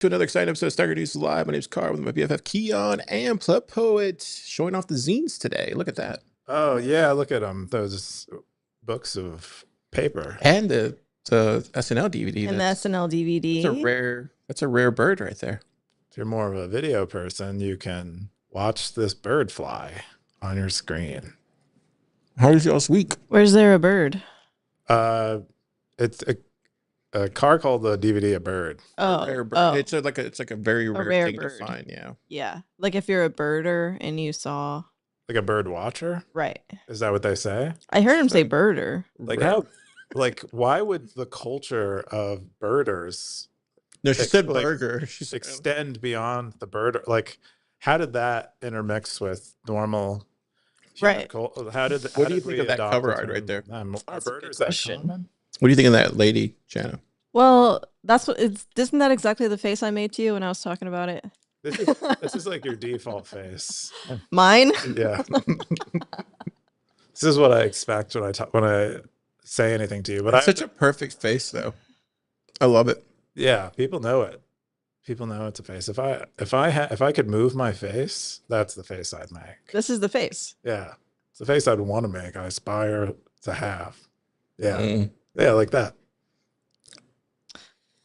To another exciting episode of Stacker.News Live. My name's Carl with my BFF Keyan and PlebPoet showing off the zines today. Look at that. Oh, yeah, look at them. Those books of paper. And the SNL DVD. And the SNL DVD. That's a rare bird right there. If you're more of a video person, you can watch this bird fly on your screen. How's y'all's week? Where's there a bird? It's a car called the DVD a bird. Oh, A rare bird. oh. It's like a very rare thing bird. to find. Yeah. Yeah. Like if you're a birder and you saw. Like a bird watcher? Right. Is that what they say? I heard him say birder. Like Rare. how? Like why would the culture of birders No, she said burger. She said extend beyond the birder? Like, how did that intermix with normal? Right. How did? What do you think of that cover art right there? Are That's a good birders that question. common? What do you think of that lady, Jana? Well, that's what it's. Isn't that exactly the face I made to you when I was talking about it? This is like your default face. Mine? Yeah. This is what I expect when I say anything to you. But It's such a perfect face, though. I love it. yeah, people know it. People know it's a face. If I could move my face, that's the face I'd make. This is the face. Yeah, it's the face I'd want to make. I aspire to have. Yeah, Mm. yeah, like that.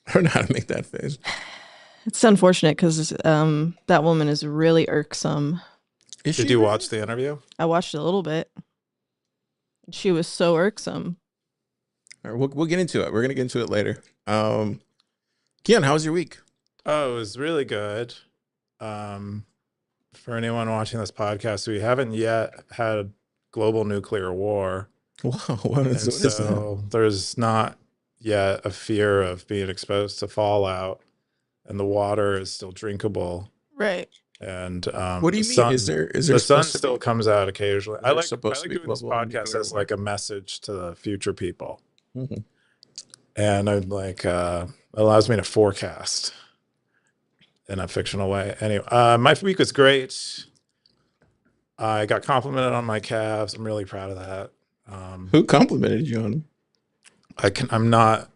I don't know how to make that face. It's unfortunate because that woman is really irksome. Did you watch the interview? I watched a little bit. She was so irksome. All right, we'll get into it. We're gonna get into it later. Keyan, how was your week? Oh, it was really good. For anyone watching this podcast, we haven't yet had global nuclear war. Wow, what is that? So there's not yet a fear of being exposed to fallout, and the water is still drinkable. Right. And What do you mean? Is there the sun supposed to still be- comes out occasionally. I There's like supposed to be doing this global podcast nuclear as war. like a message to the future people. Mhm. And I'd like allows me to forecast in a fictional way. Anyway, my week was great. I got complimented on my calves. I'm really proud of that. Who complimented you on them? I'm not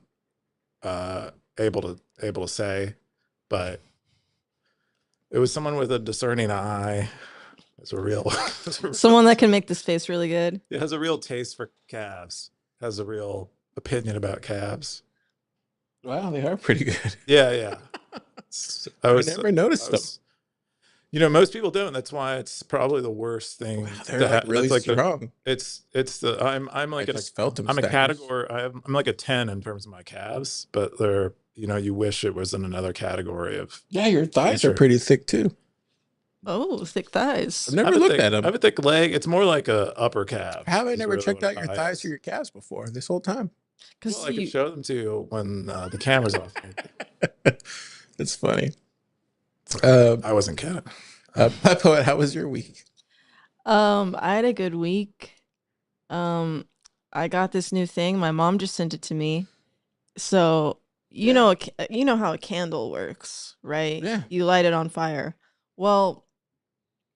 able to say, but it was someone with a discerning eye. It's a real Someone that can make this face really good. it has a real taste for calves. Has a real opinion about calves. Wow, they are pretty good. Yeah, yeah. I never noticed them. Most people don't. That's why it's probably the worst thing. Wow, they're like really strong. I'm like I just felt them. I'm a stacking. category. I'm like a 10 in terms of my calves, but they're you wish it was in another category of. Yeah, your thighs are nature. pretty thick too. Oh, thick thighs. I've never I have a looked thick- at I them. have a thick leg. It's more like a upper calf. How have I is never really checked what out your a thigh thighs is. or your calves before this whole time? Because Well, I can show them to you when the camera's off. It's funny. I wasn't kidding. PlebPoet, how was your week? I had a good week. I got this new thing. My mom just sent it to me. So you know how a candle works, right? Yeah. You light it on fire. Well,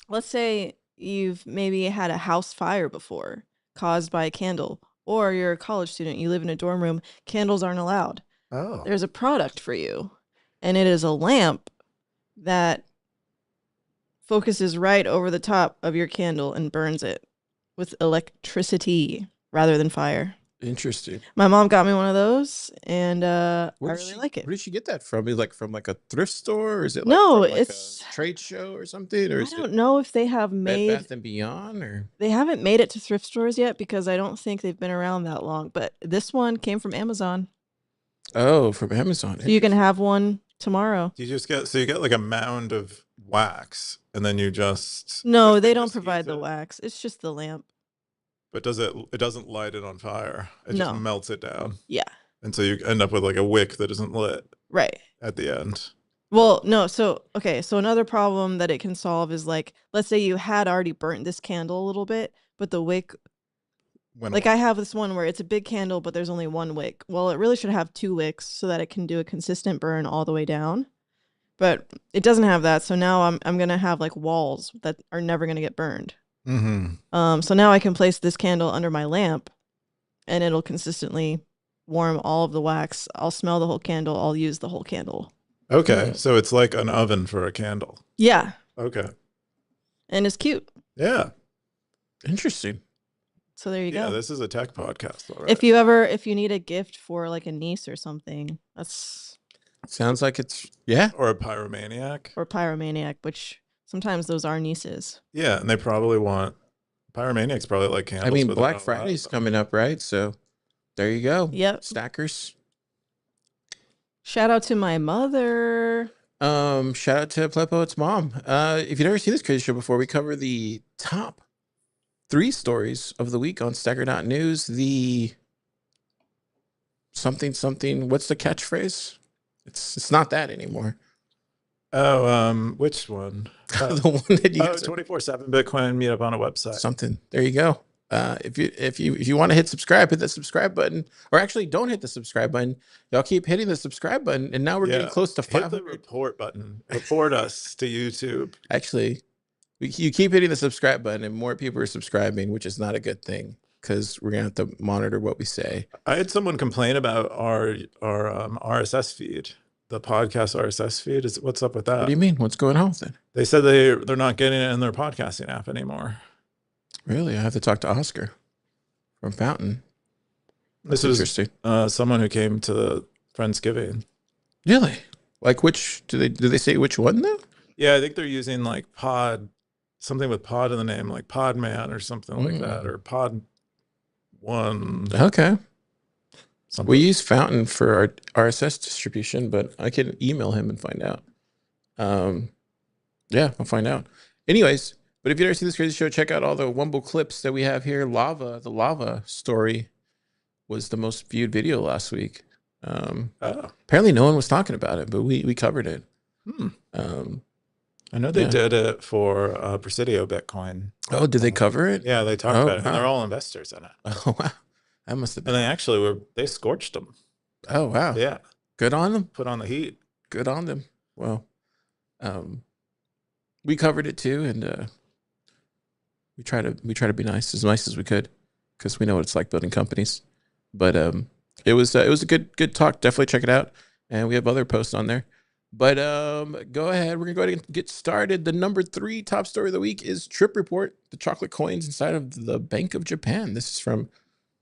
let's say you've maybe had a house fire before caused by a candle, or you're a college student, you live in a dorm room, candles aren't allowed. Oh, There's a product for you, and it is a lamp that focuses right over the top of your candle and burns it with electricity rather than fire. Interesting. My mom got me one of those, and I Where did really she- like it. Where did she get that from? Is it like from like a thrift store, or is it like No, from like it's- a trade show or something, or I is don't it know if they have Bed made. Bath and Beyond, or They haven't made it to thrift stores yet because I don't think they've been around that long. But this one came from Amazon, from Amazon? so you can have one tomorrow. you get like a mound of wax, and then you just No, the they thing don't just provide heats the it? wax. It's just the lamp. But it doesn't light it on fire. It No. just melts it down. Yeah, And so you end up with like a wick that isn't lit right. at the end. Well, no. So another problem that it can solve is like, let's say you had already burnt this candle a little bit, but the wick, like I have this one where it's a big candle, but there's only one wick. Well, it really should have 2 wicks so that it can do a consistent burn all the way down. But it doesn't have that. So now I'm going to have like walls that are never going to get burned. Mm-hmm. So now I can place this candle under my lamp and it'll consistently warm all of the wax. I'll smell the whole candle. I'll use the whole candle. Okay, so it's like an oven for a candle. Yeah. Okay. And it's cute. Yeah. Interesting. So there you Yeah, go. this is a tech podcast. All right. If you need a gift for like a niece or something, that's Sounds like it's yeah. Or a pyromaniac. or pyromaniac, which sometimes those are nieces. Yeah, and they probably want pyromaniacs probably like candles. I mean, but Black Friday's coming up, right? So there you go. Yep. Stackers. Shout out to my mother. Shout out to PlebPoet's mom. If you've never seen this crazy show before, we cover the top 3 stories of the week on Stacker.News. The something. What's the catchphrase? It's not that anymore. Oh, which one? The one that you 24/7 Bitcoin meetup on a website. Something. There you go. If you want to hit subscribe, hit the subscribe button, or actually don't hit the subscribe button. Y'all keep hitting the subscribe button, and now we're getting close to 500. Hit the report button. Report us to YouTube. Actually, you keep hitting the subscribe button, and more people are subscribing, which is not a good thing because we're gonna have to monitor what we say. I had someone complain about our RSS feed, the podcast RSS feed. What's up with that? What do you mean? What's going on with it? They said they're not getting it in their podcasting app anymore. Really? I have to talk to Oscar from Fountain. This is interesting. Someone who came to the Friendsgiving. Really? Like which? Do they say which one though? Yeah, I think they're using like pod, something with pod in the name, like Podman or something like that, or Pod One. Okay. Something. We use Fountain for our RSS distribution, but I can email him and find out. Yeah, I'll find out. Anyways, but if you've never seen this crazy show, check out all the Wumbo clips that we have here. The lava story was the most viewed video last week. Apparently no one was talking about it, but we covered it. I know they did it for Presidio Bitcoin. Oh, did they cover it? Yeah, they talked about it. And they're all investors in it. Oh, wow. That must have been. And they actually they scorched them. Oh, wow. Yeah. Good on them. Put on the heat. Good on them. Well, we covered it too, and we try to be nice as we could, because we know what it's like building companies. But it was a good talk. Definitely check it out, and we have other posts on there. But go ahead. We're gonna go ahead and get started. The number 3 top story of the week is Trip Report: the chocolate coins inside of the Bank of Japan. This is from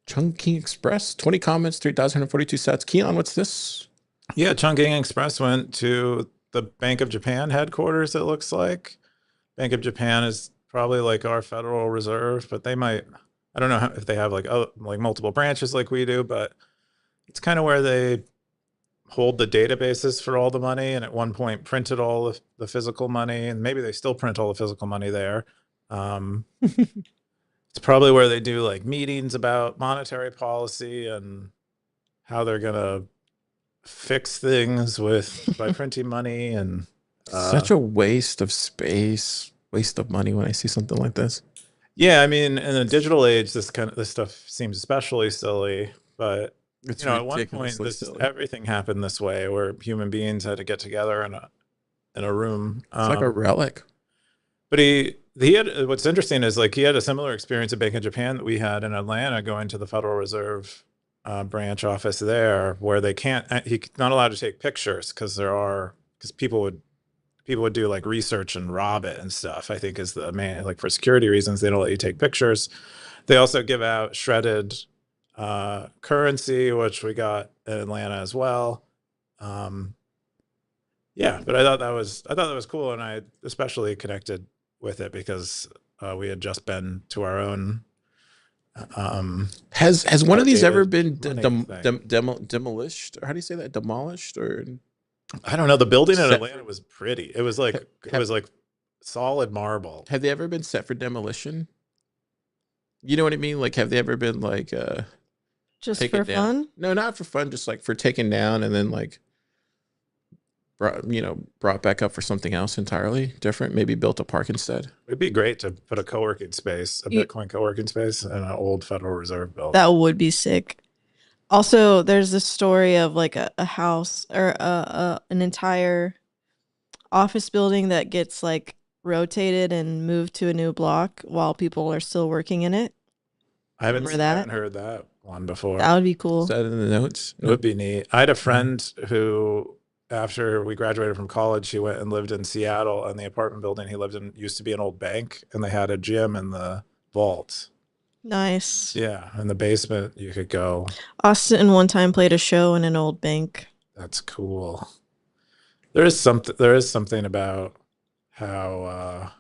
Chungking Express. 20 comments, 3,142 sats. Keyan, what's this? Yeah, Chungking Express went to the Bank of Japan headquarters, it looks like. Bank of Japan is probably like our Federal Reserve, but they might, I don't know if they have like multiple branches like we do, but it's kind of where they hold the databases for all the money, and at one point printed all of the physical money, and maybe they still print all the physical money there. It's probably where they do like meetings about monetary policy and how they're gonna fix things by printing money. And such a waste of space, waste of money when I see something like this. Yeah, I mean, in the digital age, this stuff seems especially silly. But it's at one point, everything happened this way, where human beings had to get together in a room. It's like a relic. But he had, what's interesting is like he had a similar experience at Bank of Japan that we had in Atlanta, going to the Federal Reserve branch office there, where he's not allowed to take pictures because people would do like research and rob it and stuff. I think is the main, like for security reasons, they don't let you take pictures. They also give out shredded currency, which we got in Atlanta as well. Yeah, but I thought that was cool, and I especially connected with it because we had just been to our own. Has one of these ever been demolished? Or how do you say that? Demolished? Or I don't know. The building in Atlanta was pretty. It was like solid marble. Have they ever been set for demolition? You know what I mean? Like, have they ever been like just for fun? No, not for fun. Just like for taken down and then like brought back up for something else entirely different. Maybe built a park instead. It'd be great to put a co-working space, Bitcoin co-working space, in an old Federal Reserve building. That would be sick. Also, there's this story of like a house or an entire office building that gets like rotated and moved to a new block while people are still working in it. I haven't heard that one before. That would be cool. Is that in the notes? It would be neat. I had a friend who after we graduated from college, he went and lived in Seattle, and the apartment building he lived in used to be an old bank, and they had a gym in the vault. Nice. Yeah, in the basement you could go. Austin one time played a show in an old bank. That's cool. There is something about how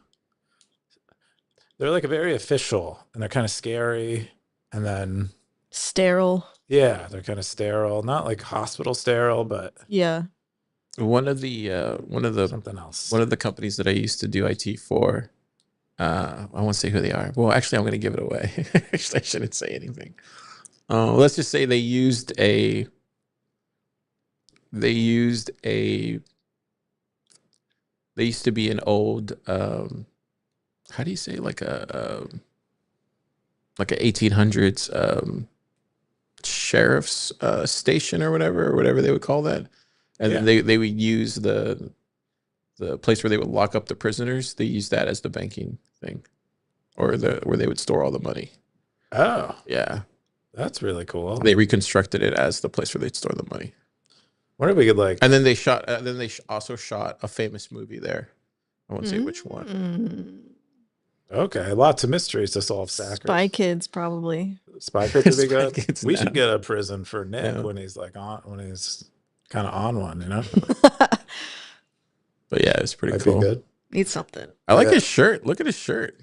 they're like very official, and they're kind of scary, and then Sterile. yeah, they're kind of sterile, not like hospital sterile, but Yeah. One of the something else. one of the companies that I used to do IT for, I won't say who they are. Well, actually, I'm going to give it away. Actually, I shouldn't say anything. Let's just say they used a they used they used to be an old how do you say, like a 1800s sheriff's station or whatever they would call that. And then they would use the place where they would lock up the prisoners. They use that as the banking thing, or where they would store all the money. Oh, Yeah, that's really cool. they reconstructed it as the place where they'd store the money. Wonder if we could like. And then they shot. Then they also shot a famous movie there. I won't say which one. Okay, lots of mysteries to solve. Stackers. Spy Kids, probably. Spy Kids would be Spy good. Kids We now. should get a prison for Nick Yeah. when he's like on, when he's kind of on one, you know. But yeah, it's pretty Might cool. be good. Need something. I like Yeah. his shirt. Look at his shirt.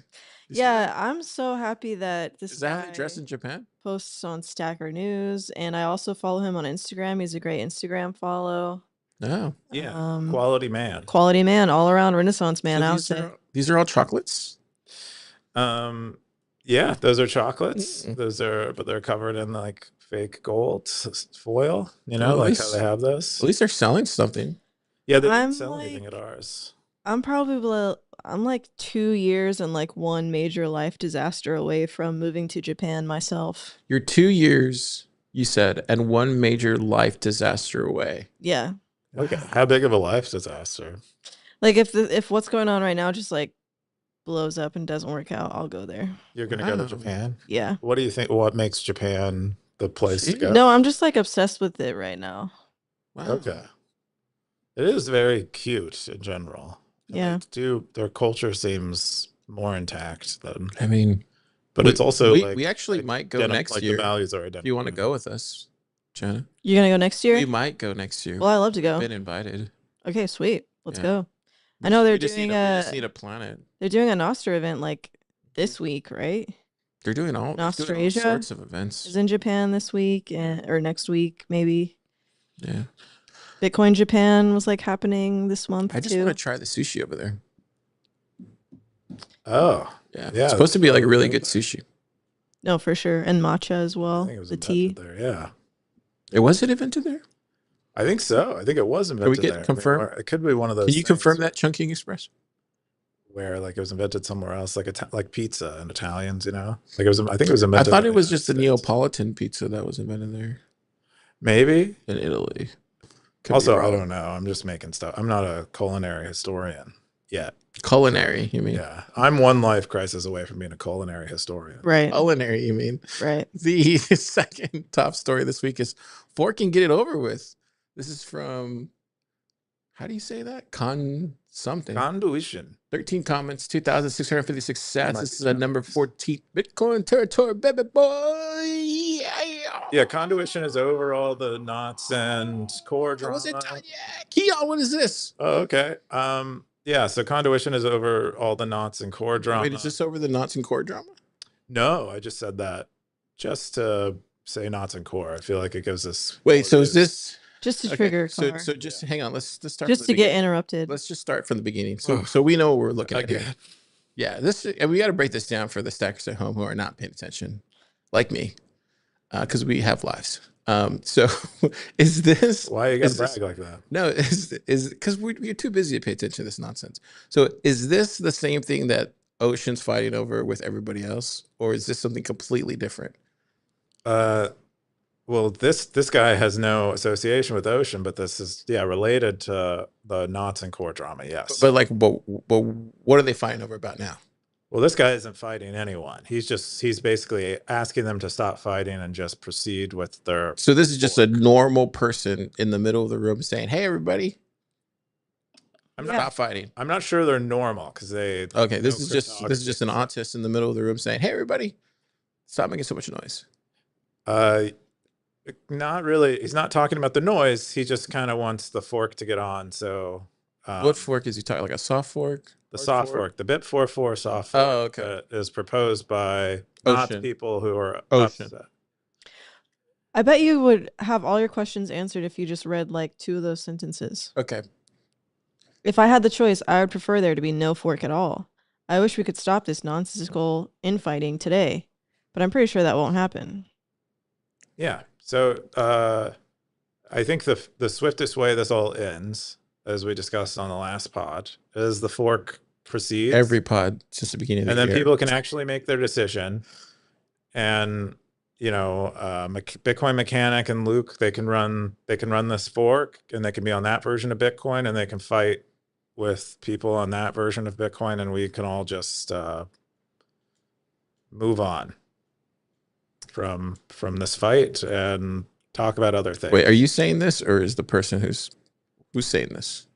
You see Yeah, that? I'm so happy that this Is that how guy they dress in Japan? posts on Stacker.News, and I also follow him on Instagram. He's a great Instagram follow. No. Yeah, quality man. Quality man, all around Renaissance man. So I would say. these are all chocolates. Yeah, those are chocolates. Mm. Those are, but they're covered in like fake gold foil. You know, Oh, like nice. how they have those. At least they're selling something. Yeah, they didn't I'm sell anything at like- ours. I'm like 2 years and like one major life disaster away from moving to Japan myself. You're 2 years, you said, and one major life disaster away. Yeah. Okay, how big of a life disaster? Like if what's going on right now just like blows up and doesn't work out, I'll go there. You're gonna go to Wow. Japan? Yeah. What do you think? What makes Japan the place to go? No, I'm just like obsessed with it right now. Wow. Okay. It is very cute in general. And Yeah. their culture seems more intact than, I mean, but it's also we, like we actually might go next like year. The values are Do identical. you want to go with us, Jenna? You're gonna go next year? We might go next year. Well, I love to go. Been invited. Okay, sweet. Let's Yeah. go. I know they're We just doing need we just need a planet. they're doing a Nostra event like this week, right? They're doing all Australia sorts of events. Is in Japan this week or next week maybe. Yeah. Bitcoin Japan was like happening this month I just too. want to try the sushi over there. Oh, Yeah. Yeah, It's supposed to be like that's really really good sushi. No, for sure. And matcha as I well. think it was The tea. invented there. Yeah, It was it invented there? I think so. I think it was invented get there. confirmed? Or it could be one of those. Can you things confirm that, Chunking Express? where like it was invented somewhere else, like pizza and Italians, you know? Like it was. I think it was I invented. thought in it the was United just the States. Neapolitan pizza that was invented there Maybe. in Italy. Could be Also, I wrong. don't know. I'm just making stuff. I'm not a culinary historian yet. Culinary, you mean? Yeah, I'm one life crisis away from being a culinary historian. Right. Culinary, you mean? Right. The second top story this week is Fork and Get It Over With. This is from, how do you say that? Something. Conduition. 13 comments, 2,656 sats. Might This be is a number 14 Bitcoin territory, baby boy. Yeah, Conduition is over all the knots and core I drama. wasn't done yet. Keyan, what is this? Oh, okay. Yeah, so Conduition is over all the knots and core drama. Wait, is this over the knots and core drama? No, I just said that just to say knots and core. I feel like it gives us. Wait, so is this Just to okay, trigger so car. so just hang on, let's start Just from to the get beginning. interrupted. Let's just start from the beginning. So Ugh. so we know what we're looking at here. Again. Yeah, this and we got to break this down for the stackers at home who are not paying attention, like me, because we have lives. So is this Why you gotta is this- brag like that? no is because we're too busy to pay attention to this nonsense. So is this the same thing that Ocean's fighting over with everybody else, or is this something completely different? Well, this guy has no association with Ocean, but this is related to the knots and core drama. Yes, But what are they fighting over about now? Well, this guy isn't fighting anyone. He's basically asking them to stop fighting and just proceed with their. So this is just a normal person in the middle of the room saying, "Hey, everybody, stop fighting." I'm not sure they're normal because they. Okay, this is just an autist in the middle of the room saying, "Hey, everybody, stop making so much noise." Not really. He's not talking about the noise. He just kind of wants the fork to get on. So, what fork is he talking? Like a soft fork? The soft fork, the BIP 44 soft fork. Oh, okay. Is proposed by not the people who are upset. I bet you would have all your questions answered if you just read like 2 of those sentences. Okay. If I had the choice, I would prefer there to be no fork at all. I wish we could stop this nonsensical infighting today, but I'm pretty sure that won't happen. Yeah. So I think the swiftest way this all ends, as we discussed on the last pod, is the fork proceeds. Every pod since the beginning of the year. And then people can actually make their decision. And, you know, Bitcoin Mechanic and Luke, they can run this fork, and they can be on that version of Bitcoin, and they can fight with people on that version of Bitcoin, and we can all just move on from this fight and talk about other things. Wait, are you saying this, or is the person who's saying this?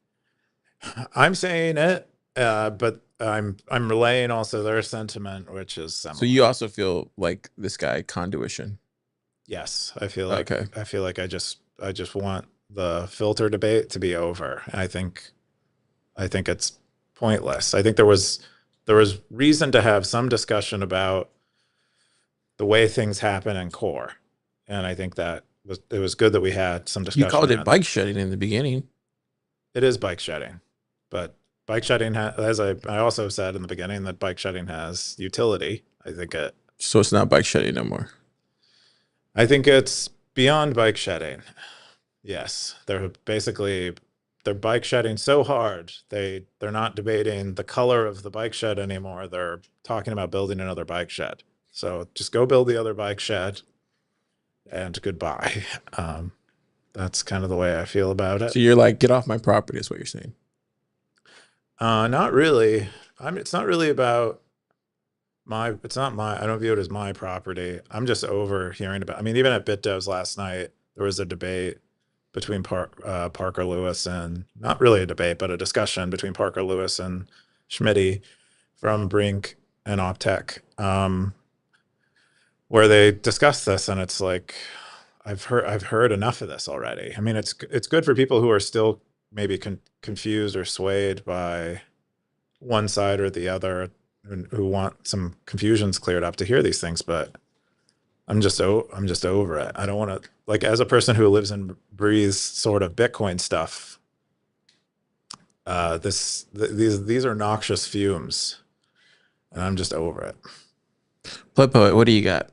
I'm saying it, but I'm relaying also their sentiment, which is similar. So you also feel like this guy conduition? Yes, I feel like I just want the filter debate to be over. I think it's pointless. I think there was reason to have some discussion about the way things happen in core, and I think that it was good that we had some discussion. You called it bike shedding in the beginning. It is bike shedding, but bike shedding, as I also said in the beginning, that bike shedding has utility. I think it. So it's not bike shedding no more. I think it's beyond bike shedding. Yes, they're bike shedding so hard. They're not debating the color of the bike shed anymore. They're talking about building another bike shed. So just go build the other bike shed, and goodbye. That's kind of the way I feel about it. So you're like, get off my property is what you're saying. Not really. It's not really about I don't view it as my property. I'm just over hearing about, I mean, even at BitDevs last night, there was a debate between Parker Lewis, and not really a debate, but a discussion between Parker Lewis and Schmitty from Brink and Optech, where they discussed this, and it's like, I've heard enough of this already. I mean, it's good for people who are still maybe confused or swayed by one side or the other, and who want some confusions cleared up to hear these things. But I'm just over it. I don't want to, like, as a person who lives and breathes sort of Bitcoin stuff, these are noxious fumes, and I'm just over it. PlebPoet, what do you got?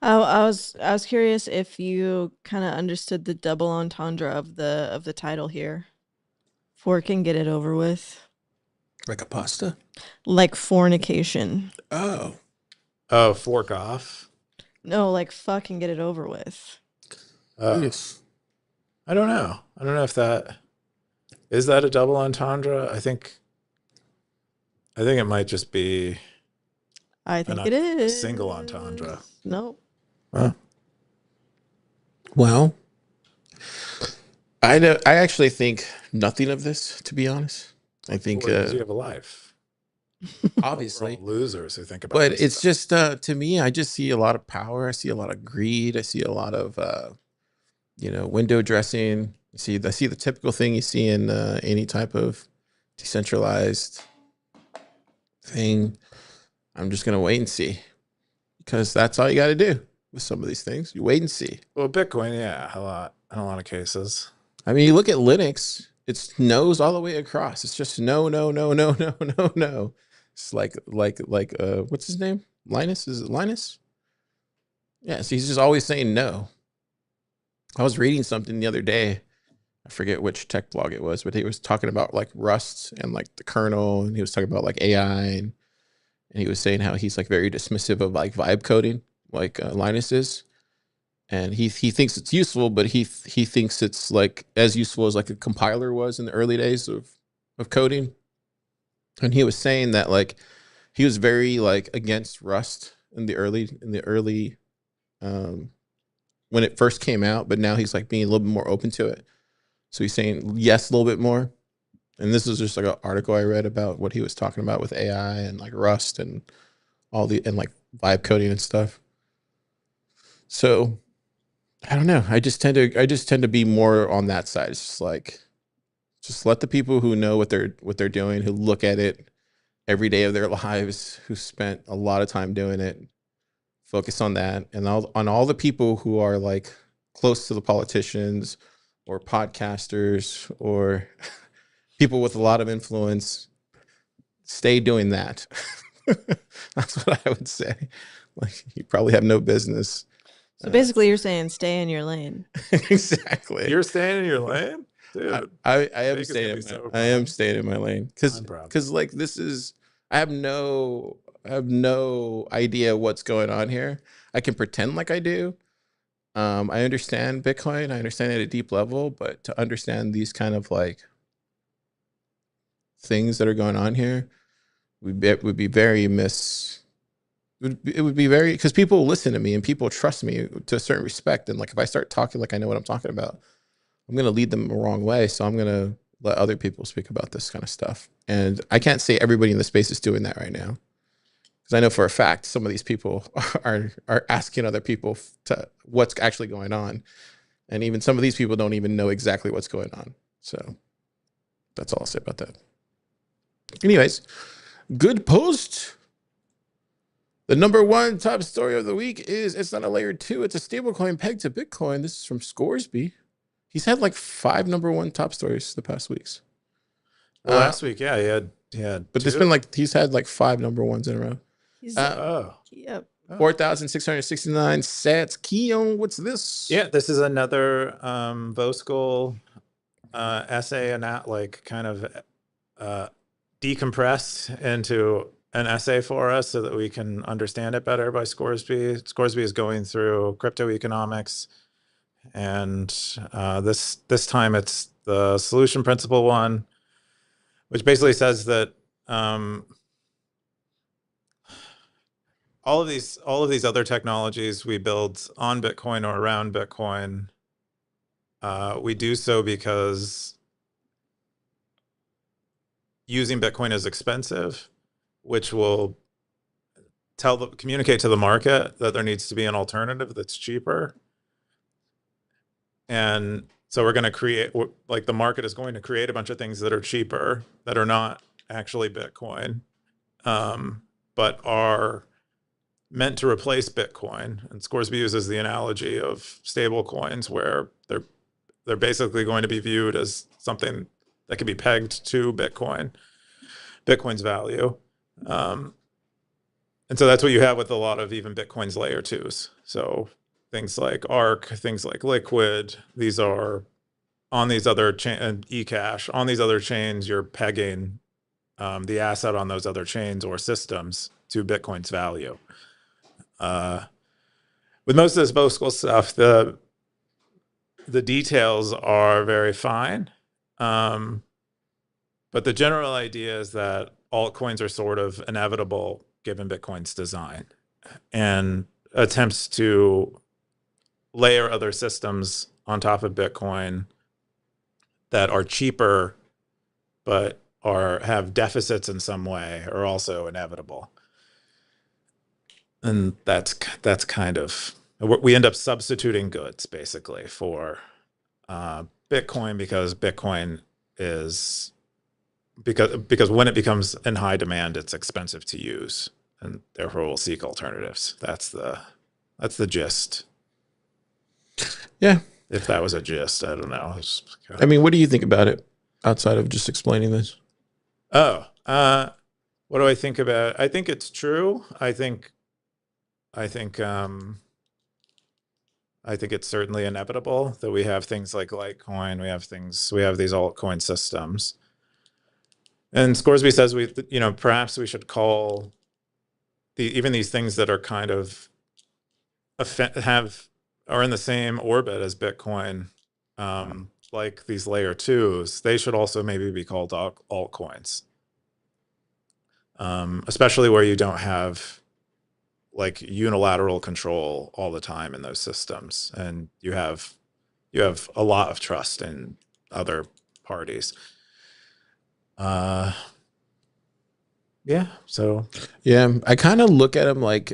I was curious if you kind of understood the double entendre of the title here. Fork and get it over with. Like a pasta? Like fornication. Oh, fork off. No, like fuck and get it over with. yes. I don't know if that is a double entendre. I think it might just be. I think it is single entendre. Nope. Well, I actually think nothing of this, to be honest. I think you have a life. Obviously, we're all losers who think about. But it's just to me, I just see a lot of power. I see a lot of greed. I see a lot of window dressing. I see the typical thing you see in any type of decentralized thing. I'm just gonna wait and see, because that's all you got to do with some of these things. You wait and see. Well, Bitcoin, yeah, in a lot of cases. I mean, you look at Linux, it's no's all the way across. It's just no, no, no, no, no, no, no. It's like what's his name? Linus? Is it Linus? Yeah, so he's just always saying no. I was reading something the other day. I forget which tech blog it was, but he was talking about like Rust and like the kernel, and he was talking about like AI, and he was saying how he's like very dismissive of like vibe coding, like Linus is. And he thinks it's useful, but he thinks it's like as useful as like a compiler was in the early days of of coding, and he was saying that like he was very like against Rust in the early when it first came out, but now he's like being a little bit more open to it. So he's saying yes a little bit more. And this is just like an article I read about what he was talking about with AI and like Rust and and like vibe coding and stuff. So I don't know. I just tend to be more on that side. It's just like, just let the people who know what they're doing, who look at it every day of their lives, who spent a lot of time doing it, focus on that. And on all the people who are like close to the politicians or podcasters or people with a lot of influence, stay doing that. That's what I would say. Like, you probably have no business. So basically you're saying stay in your lane. Exactly. You're staying in your lane? Dude, I am staying in my lane. Because like I have no idea what's going on here. I can pretend like I do. I understand Bitcoin. I understand it at a deep level, but to understand these kind of like things that are going on here would be very it would be very, because people listen to me and people trust me to a certain respect. And like, if I start talking like I know what I'm talking about, I'm going to lead them the wrong way. So I'm going to let other people speak about this kind of stuff. And I can't say everybody in the space is doing that right now, because I know for a fact some of these people are asking other people to what's actually going on. And even some of these people don't even know exactly what's going on. So that's all I'll say about that. Anyways, good post. The number one top story of the week is, it's not a layer 2, it's a stablecoin pegged to Bitcoin. This is from Scoresby. He's had like 5 number one top stories the past weeks. Well, last week, yeah, he had. But there's been like, he's had like 5 number ones in a row. Yep. 4,669 sats. Keyan, what's this? Yeah, this is another Voskull essay, and that like kind of decompressed into an essay for us so that we can understand it better by Scoresby. Scoresby is going through crypto economics, and this time it's the solution principle one, which basically says that all of these other technologies we build on Bitcoin or around Bitcoin, we do so because using Bitcoin is expensive, which will communicate to the market that there needs to be an alternative that's cheaper. And so we're going to create, like, the market is going to create a bunch of things that are cheaper, that are not actually Bitcoin, but are meant to replace Bitcoin. And Scoresby uses the analogy of stable coins, where they're basically going to be viewed as something that can be pegged to Bitcoin's value. And so that's what you have with a lot of even Bitcoin's layer 2s. So things like Arc, things like Liquid, these are on these other eCash, on these other chains, you're pegging the asset on those other chains or systems to Bitcoin's value. With most of this Voskull stuff, the details are very fine. But the general idea is that altcoins are sort of inevitable given Bitcoin's design, and attempts to layer other systems on top of Bitcoin that are cheaper but have deficits in some way are also inevitable. And that's kind of, we end up substituting goods basically for Bitcoin, because Bitcoin is, because when it becomes in high demand, it's expensive to use, and therefore we'll seek alternatives. That's the gist. Yeah. If that was a gist, I don't know. I mean, what do you think about it outside of just explaining this? What do I think about it? I think it's true. I think it's certainly inevitable that we have things like Litecoin, we have these altcoin systems. And Scoresby says perhaps we should call even these things that are kind of are in the same orbit as Bitcoin, like these layer 2s, they should also maybe be called altcoins. Especially where you don't have like unilateral control all the time in those systems, and you have a lot of trust in other parties. Yeah. So yeah, I kind of look at them like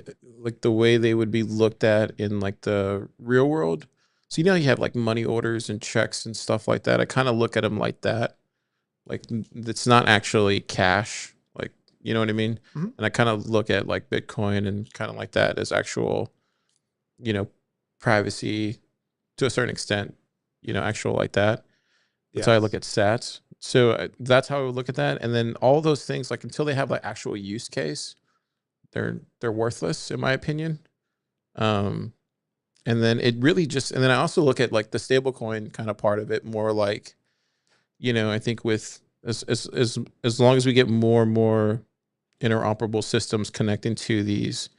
the way they would be looked at in like the real world. So you know you have like money orders and checks and stuff like that. I kind of look at them like that. Like it's not actually cash. Like, you know what I mean? Mhm. And I kind of look at like Bitcoin and kind of like that as actual, you know, privacy to a certain extent, you know, actual like that. That's how I look at sats. So that's how I would look at that. And then all those things, like until they have like actual use case, they're worthless in my opinion. And then it really just, and then I also look at like the stablecoin kind of part of it more like, you know, I think with as long as we get more and more interoperable systems connecting to these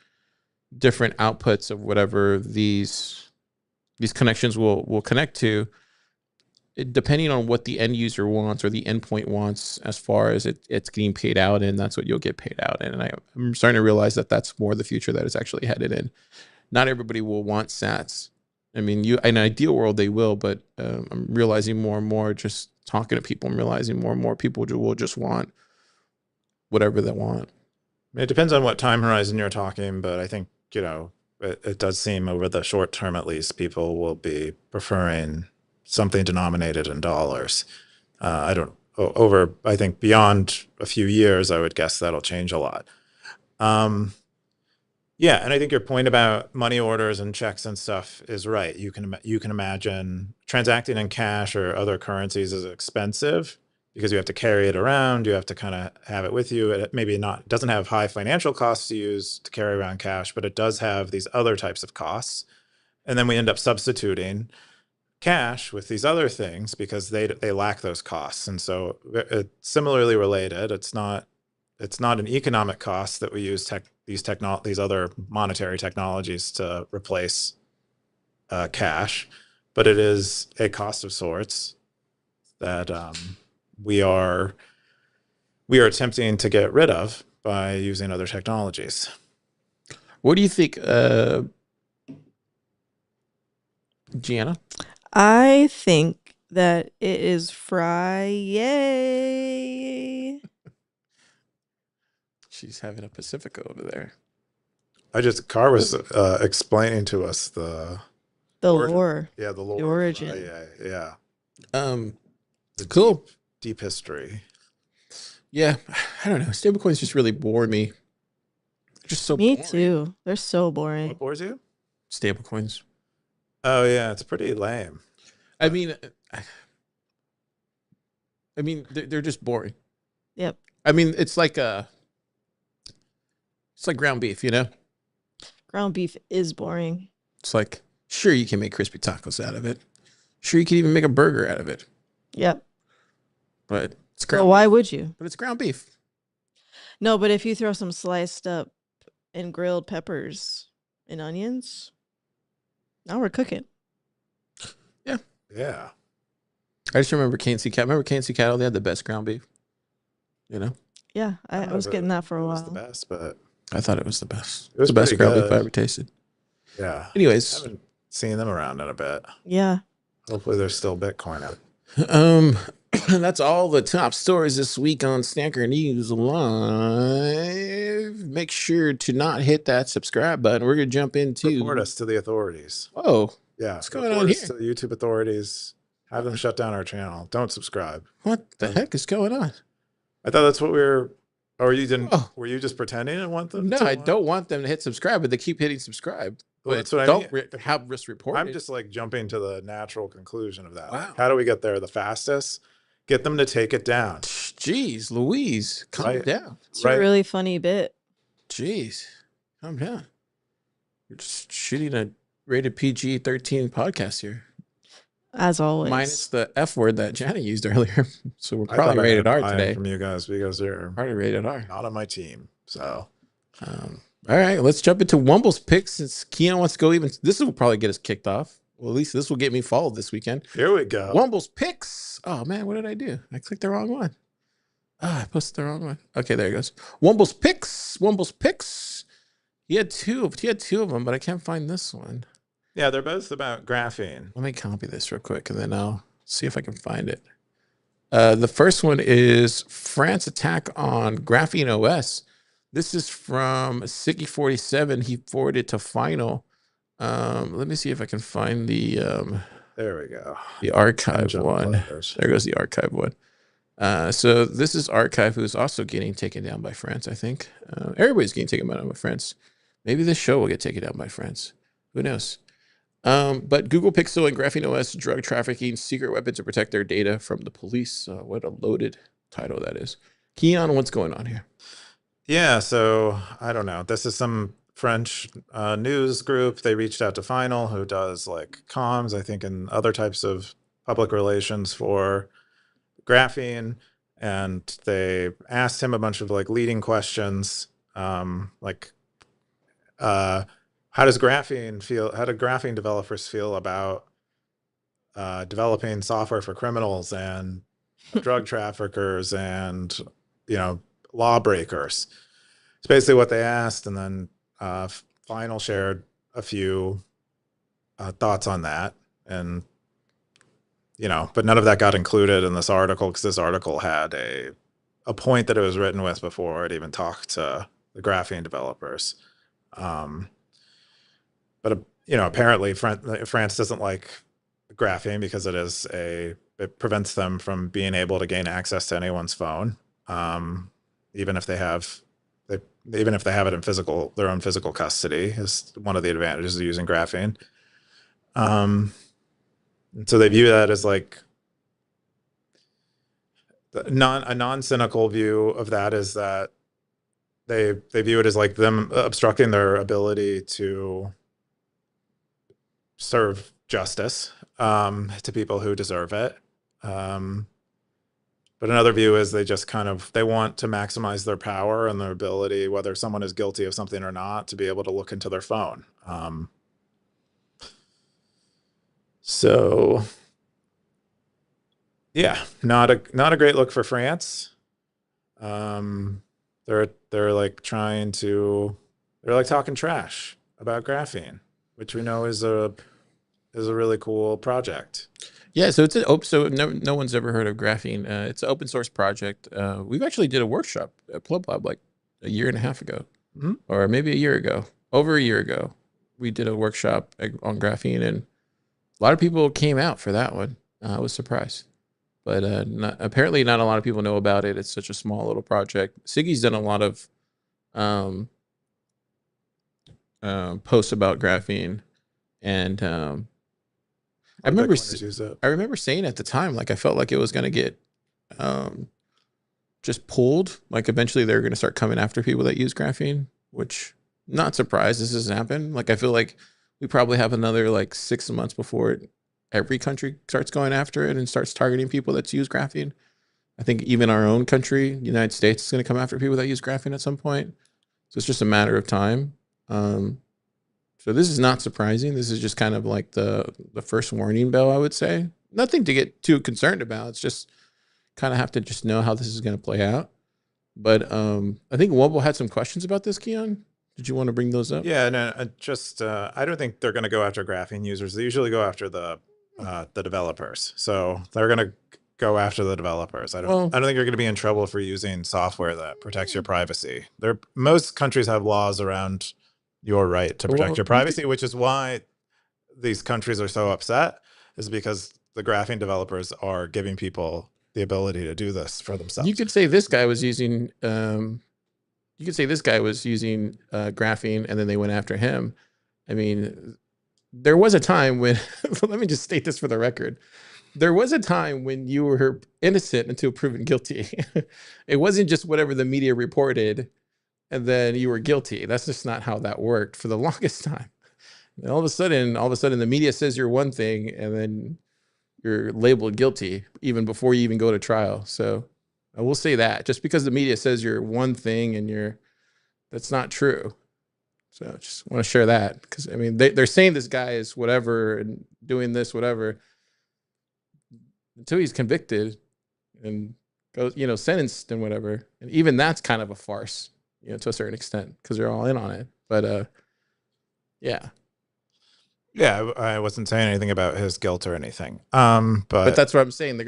different outputs of whatever these connections will connect to, depending on what the end user wants or the endpoint wants as far as it's getting paid out in, that's what you'll get paid out in. And I'm starting to realize that that's more the future that is actually headed in. Not everybody will want sats. I mean, in an ideal world, they will, but I'm realizing more and more, just talking to people, I'm realizing more and more people will just want whatever they want. It depends on what time horizon you're talking, but I think, you know, it does seem over the short term, at least, people will be preferring something denominated in dollars. I think beyond a few years, I would guess that'll change a lot. Yeah, and I think your point about money orders and checks and stuff is right. You can imagine transacting in cash or other currencies is expensive because you have to carry it around. You have to kind of have it with you. It doesn't have high financial costs to use to carry around cash, but it does have these other types of costs. And then we end up substituting cash with these other things because they lack those costs. And so it's similarly related. It's not an economic cost that we use these other monetary technologies to replace cash, but it is a cost of sorts that we are attempting to get rid of by using other technologies. What do you think, Gianna? I think that it is Friday. She's having a Pacifica over there. Carr was explaining to us the lore. Yeah, the lore. The origin. Yeah. Cool. Deep history. Yeah, I don't know. Stablecoins just really bore me. They're just so Me boring. too. They're so boring. What bores you? Stablecoins. Oh yeah, it's pretty lame. I mean, they're just boring. Yep. I mean, it's like ground beef, you know? Ground beef is boring. It's like, sure, you can make crispy tacos out of it. Sure, you can even make a burger out of it. Yep. But it's ground Well, why would you? But it's ground beef. No, but if you throw some sliced up and grilled peppers and onions, now we're cooking. Yeah. I just remember KNC Cattle. Remember KNC Cattle? They had the best ground beef. You know? Yeah, I was getting that for a while. It was the best, but I thought it was the best. It was the best pretty ground good. beef I ever tasted. Yeah. Anyways. I haven't seen them around in a bit. Yeah. Hopefully there's still Bitcoin out. That's all the top stories this week on Stacker.News Live. Make sure to not hit that subscribe button. We're going to jump into... Report us to the authorities. Oh. Yeah. What's going on here? To the YouTube authorities. Have them shut down our channel. Don't subscribe. What the heck is going on? I thought that's what we were... Or you didn't... Oh. Were you just pretending to want them No, to I don't want them to hit subscribe, but they keep hitting subscribe. Well, But that's what I don't mean. have risk report. I'm just like jumping to the natural conclusion of that. Wow. How do we get there the fastest? Get them to take it down. Jeez, Louise, calm Right. down. It's a really funny bit. Jeez, calm down. You're just shooting a rated PG-13 podcast here. As always. Minus the F word that Janet used earlier. So we're I probably thought I rated had R mine today. from you guys because you're Probably rated R. not on my team. So All right, let's jump into Wumbo's picks since Keyan wants to go even. This will probably get us kicked off. Well, at least this will get me followed this weekend. Here we go. Wumbo's picks. Oh man, what did I do? I clicked the wrong one. I posted the wrong one. Okay, there it goes. Wumbo's picks. Wumbo's picks. He had two of them, but I can't find this one. Yeah, they're both about graphene. Let me copy this real quick, and then I'll see if I can find it. The first one is France attack on Graphene OS. This is from Siggy47. He forwarded to Final. Let me see if I can find the there we go. The archive one. There goes the archive one. So this is Archive, who's also getting taken down by France, I think. Everybody's getting taken down by France. Maybe this show will get taken down by France. Who knows? But Google Pixel and Graphene OS drug trafficking secret weapon to protect their data from the police. What a loaded title that is. Keyan, what's going on here? Yeah, so I don't know. This is some French news group. They reached out to Final, who does like comms, I think, and other types of public relations for Graphene. And they asked him a bunch of like leading questions, how does Graphene feel? How do Graphene developers feel about developing software for criminals and drug traffickers and, you know, lawbreakers? It's basically what they asked. And then Final shared a few thoughts on that. And, you know, but none of that got included in this article because this article had a point that it was written with before it even talked to the Graphene developers. But, you know, apparently France doesn't like Graphene because it prevents them from being able to gain access to anyone's phone, even if they have it in their own physical custody is one of the advantages of using Graphene. And so they view that as like a non-cynical view of that is that they view it as like them obstructing their ability to serve justice to people who deserve it. But another view is they just they want to maximize their power and their ability, whether someone is guilty of something or not, to be able to look into their phone. So yeah, not a great look for France. They're like they're like talking trash about Graphene, which we know is a really cool project. Yeah, so no one's ever heard of Graphene. It's an open source project. We've actually did a workshop at PlebPoet like a year and a half ago, or maybe a year ago, over a year ago. We did a workshop on Graphene, and a lot of people came out for that one. I was surprised, but apparently not a lot of people know about it. It's such a small little project. Siggy's done a lot of posts about Graphene, and I remember saying at the time, like I felt like it was going to get just pulled. Like eventually they're going to start coming after people that use Graphene, which not surprised this has happened. Like I feel like we probably have another like 6 months before every country starts going after it and starts targeting people that use Graphene. I think even our own country, the United States, is going to come after people that use Graphene at some point. So it's just a matter of time. So this is not surprising. This is just kind of like the first warning bell, I would say. Nothing to get too concerned about. It's just kind of have to just know how this is going to play out. But I think Wumbo had some questions about this, Keyan. Did you want to bring those up? Yeah, no, I don't think they're going to go after Graphene users. They usually go after the developers. So they're going to go after the developers. I don't think you're going to be in trouble for using software that protects your privacy. Most countries have laws around your right to protect your privacy, which is why these countries are so upset, is because the Graphene developers are giving people the ability to do this for themselves. You could say this guy was using Graphene, and then they went after him. I mean, there was a time when let me just state this for the record. There was a time when you were innocent until proven guilty. It wasn't just whatever the media reported and then you were guilty. That's just not how that worked for the longest time. And all of a sudden the media says you're one thing and then you're labeled guilty even before you even go to trial. So I will say that just because the media says you're one thing and that's not true. So I just want to share that because I mean they're saying this guy is whatever and doing this whatever until he's convicted and goes sentenced and whatever, and even that's kind of a farce, to a certain extent because they're all in on it. But yeah. Yeah, I wasn't saying anything about his guilt or anything. But that's what I'm saying.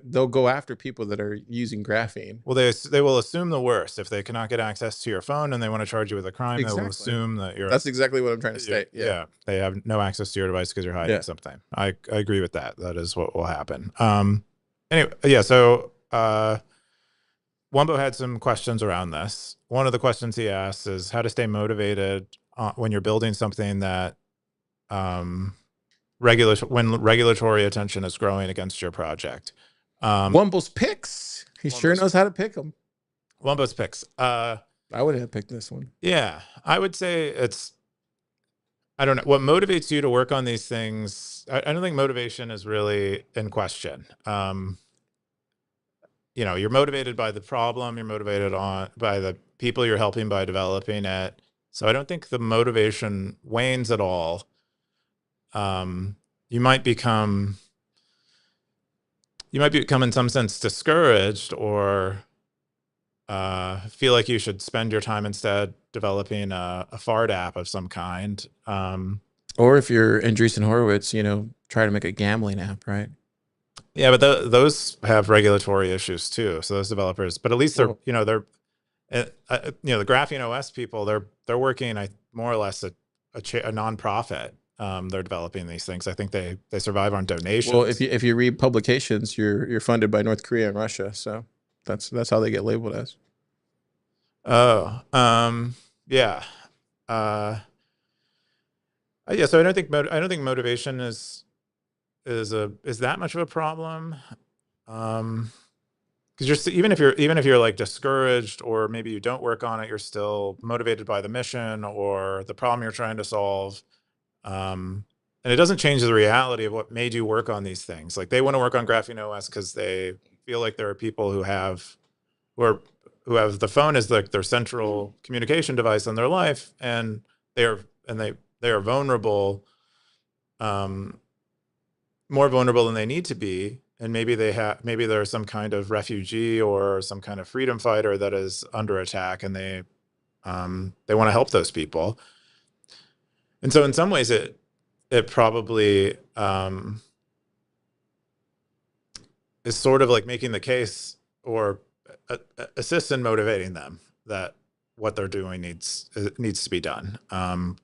They'll go after people that are using graphene. Well, they will assume the worst. If they cannot get access to your phone and they want to charge you with a crime, they will assume that you're. That's exactly what I'm trying to say. Yeah, they have no access to your device because you're hiding something. I agree with that. That is what will happen. Anyway, yeah. So Wumbo had some questions around this. One of the questions he asked is how to stay motivated when you're building something that when regulatory attention is growing against your project. Wumbo's picks. He sure knows how to pick them. Wumbo's picks. I would have picked this one. Yeah, I would say I don't know what motivates you to work on these things. I don't think motivation is really in question. You're motivated by the problem. You're motivated by the people you're helping by developing it. So I don't think the motivation wanes at all. You might become in some sense discouraged or feel like you should spend your time instead developing a fart app of some kind. Or if you're Andreessen Horowitz, try to make a gambling app, right? Yeah, but those have regulatory issues too. So those developers, but at least they're the Graphene OS people, they're working more or less a nonprofit. They're developing these things. I think they survive on donations. Well, if you read publications, you're funded by North Korea and Russia, so that's how they get labeled as. Oh, yeah, yeah. So I don't think motivation is that much of a problem. Because even if you're like discouraged or maybe you don't work on it, you're still motivated by the mission or the problem you're trying to solve. And it doesn't change the reality of what made you work on these things. Like they want to work on Graphene OS because they feel like there are people who have the phone as their central communication device in their life, and they are vulnerable, more vulnerable than they need to be. And maybe they're some kind of refugee or some kind of freedom fighter that is under attack, and they want to help those people. And so in some ways it probably is sort of like making the case or assists in motivating them that what they're doing needs to be done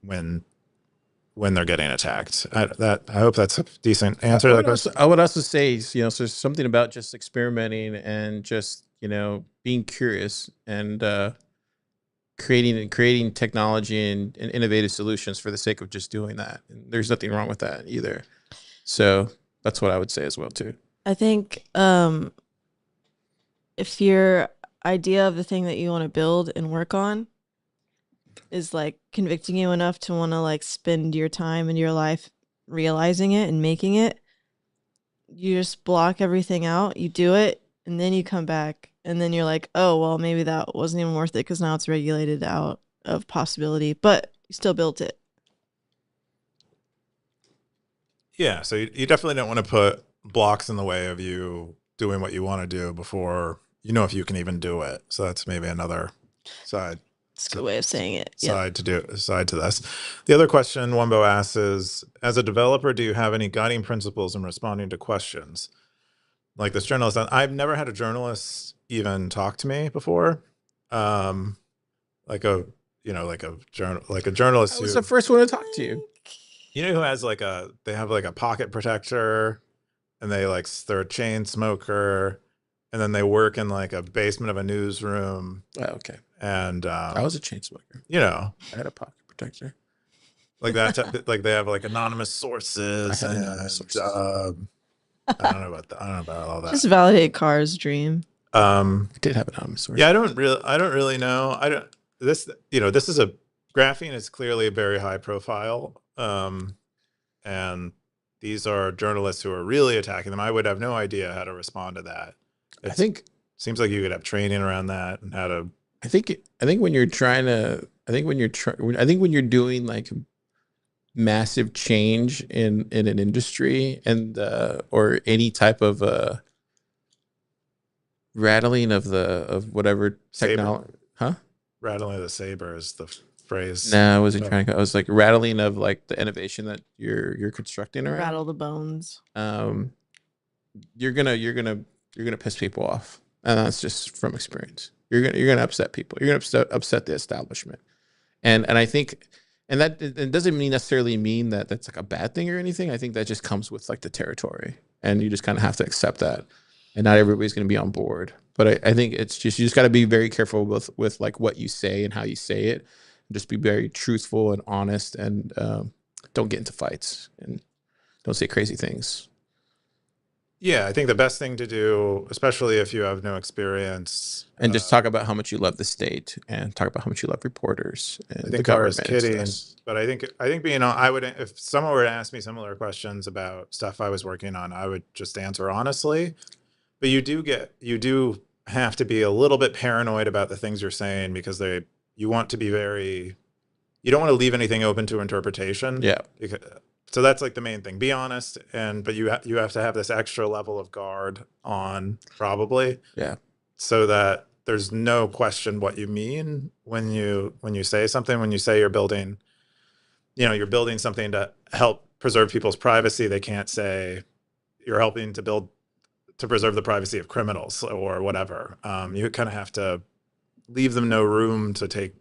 when they're getting attacked. I hope that's a decent answer to that question. I would also say, so there's something about just experimenting and just, being curious and creating technology and innovative solutions for the sake of just doing that. And there's nothing wrong with that either. So that's what I would say as well too. I think if your idea of the thing that you want to build and work on is like convicting you enough to want to like spend your time and your life realizing it and making it, you just block everything out, you do it, and then you come back and then you're like, oh, well, maybe that wasn't even worth it because now it's regulated out of possibility, but you still built it. Yeah, so you definitely don't want to put blocks in the way of you doing what you want to do before you know if you can even do it. So that's maybe another side. It's a good way of saying it. Side to this. The other question Wumbo asks is, as a developer, do you have any guiding principles in responding to questions? Like this journalist, I've never had a journalist even talk to me before. Like a journalist. I was the first one to talk to you. You know who has they have like a pocket protector, and they're a chain smoker, and then they work in like a basement of a newsroom. Oh, okay. And I was a chain smoker. I had a pocket protector. Like that. Like they have like anonymous sources. I don't know about all that. Just validate Carr's dream. I did have anonymous sources. Yeah, I don't really know. This is Graphene is clearly a very high profile. And these are journalists who are really attacking them. I would have no idea how to respond to that. Seems like you could have training around that and how to. I think when you're trying to I think when you're doing like massive change in an industry and or any type of rattling of whatever technology, huh? Rattling of the saber is the phrase. No, I wasn't trying to. I was like rattling of like the innovation that you're constructing around. Rattle the bones. You're gonna piss people off, and that's just from experience. You're gonna upset people. You're gonna upset the establishment, and I think, and that it doesn't necessarily mean that that's like a bad thing or anything. I think that just comes with like the territory, and you just kind of have to accept that, and not everybody's gonna be on board. But I think it's just, you just got to be very careful with like what you say and how you say it. Just be very truthful and honest, and don't get into fights and don't say crazy things. Yeah, I think the best thing to do, especially if you have no experience, and just talk about how much you love the state, and talk about how much you love reporters and I think the government. I was kidding, but I think being, I would, if someone were to ask me similar questions about stuff I was working on, I would just answer honestly. But you do have to be a little bit paranoid about the things you're saying, because you want to be you don't want to leave anything open to interpretation. Yeah. So that's like the main thing. Be honest, but you have to have this extra level of guard on, probably. Yeah. So that there's no question what you mean when you say something. When you say you're building something to help preserve people's privacy, they can't say you're helping to preserve the privacy of criminals or whatever. You kind of have to leave them no room to take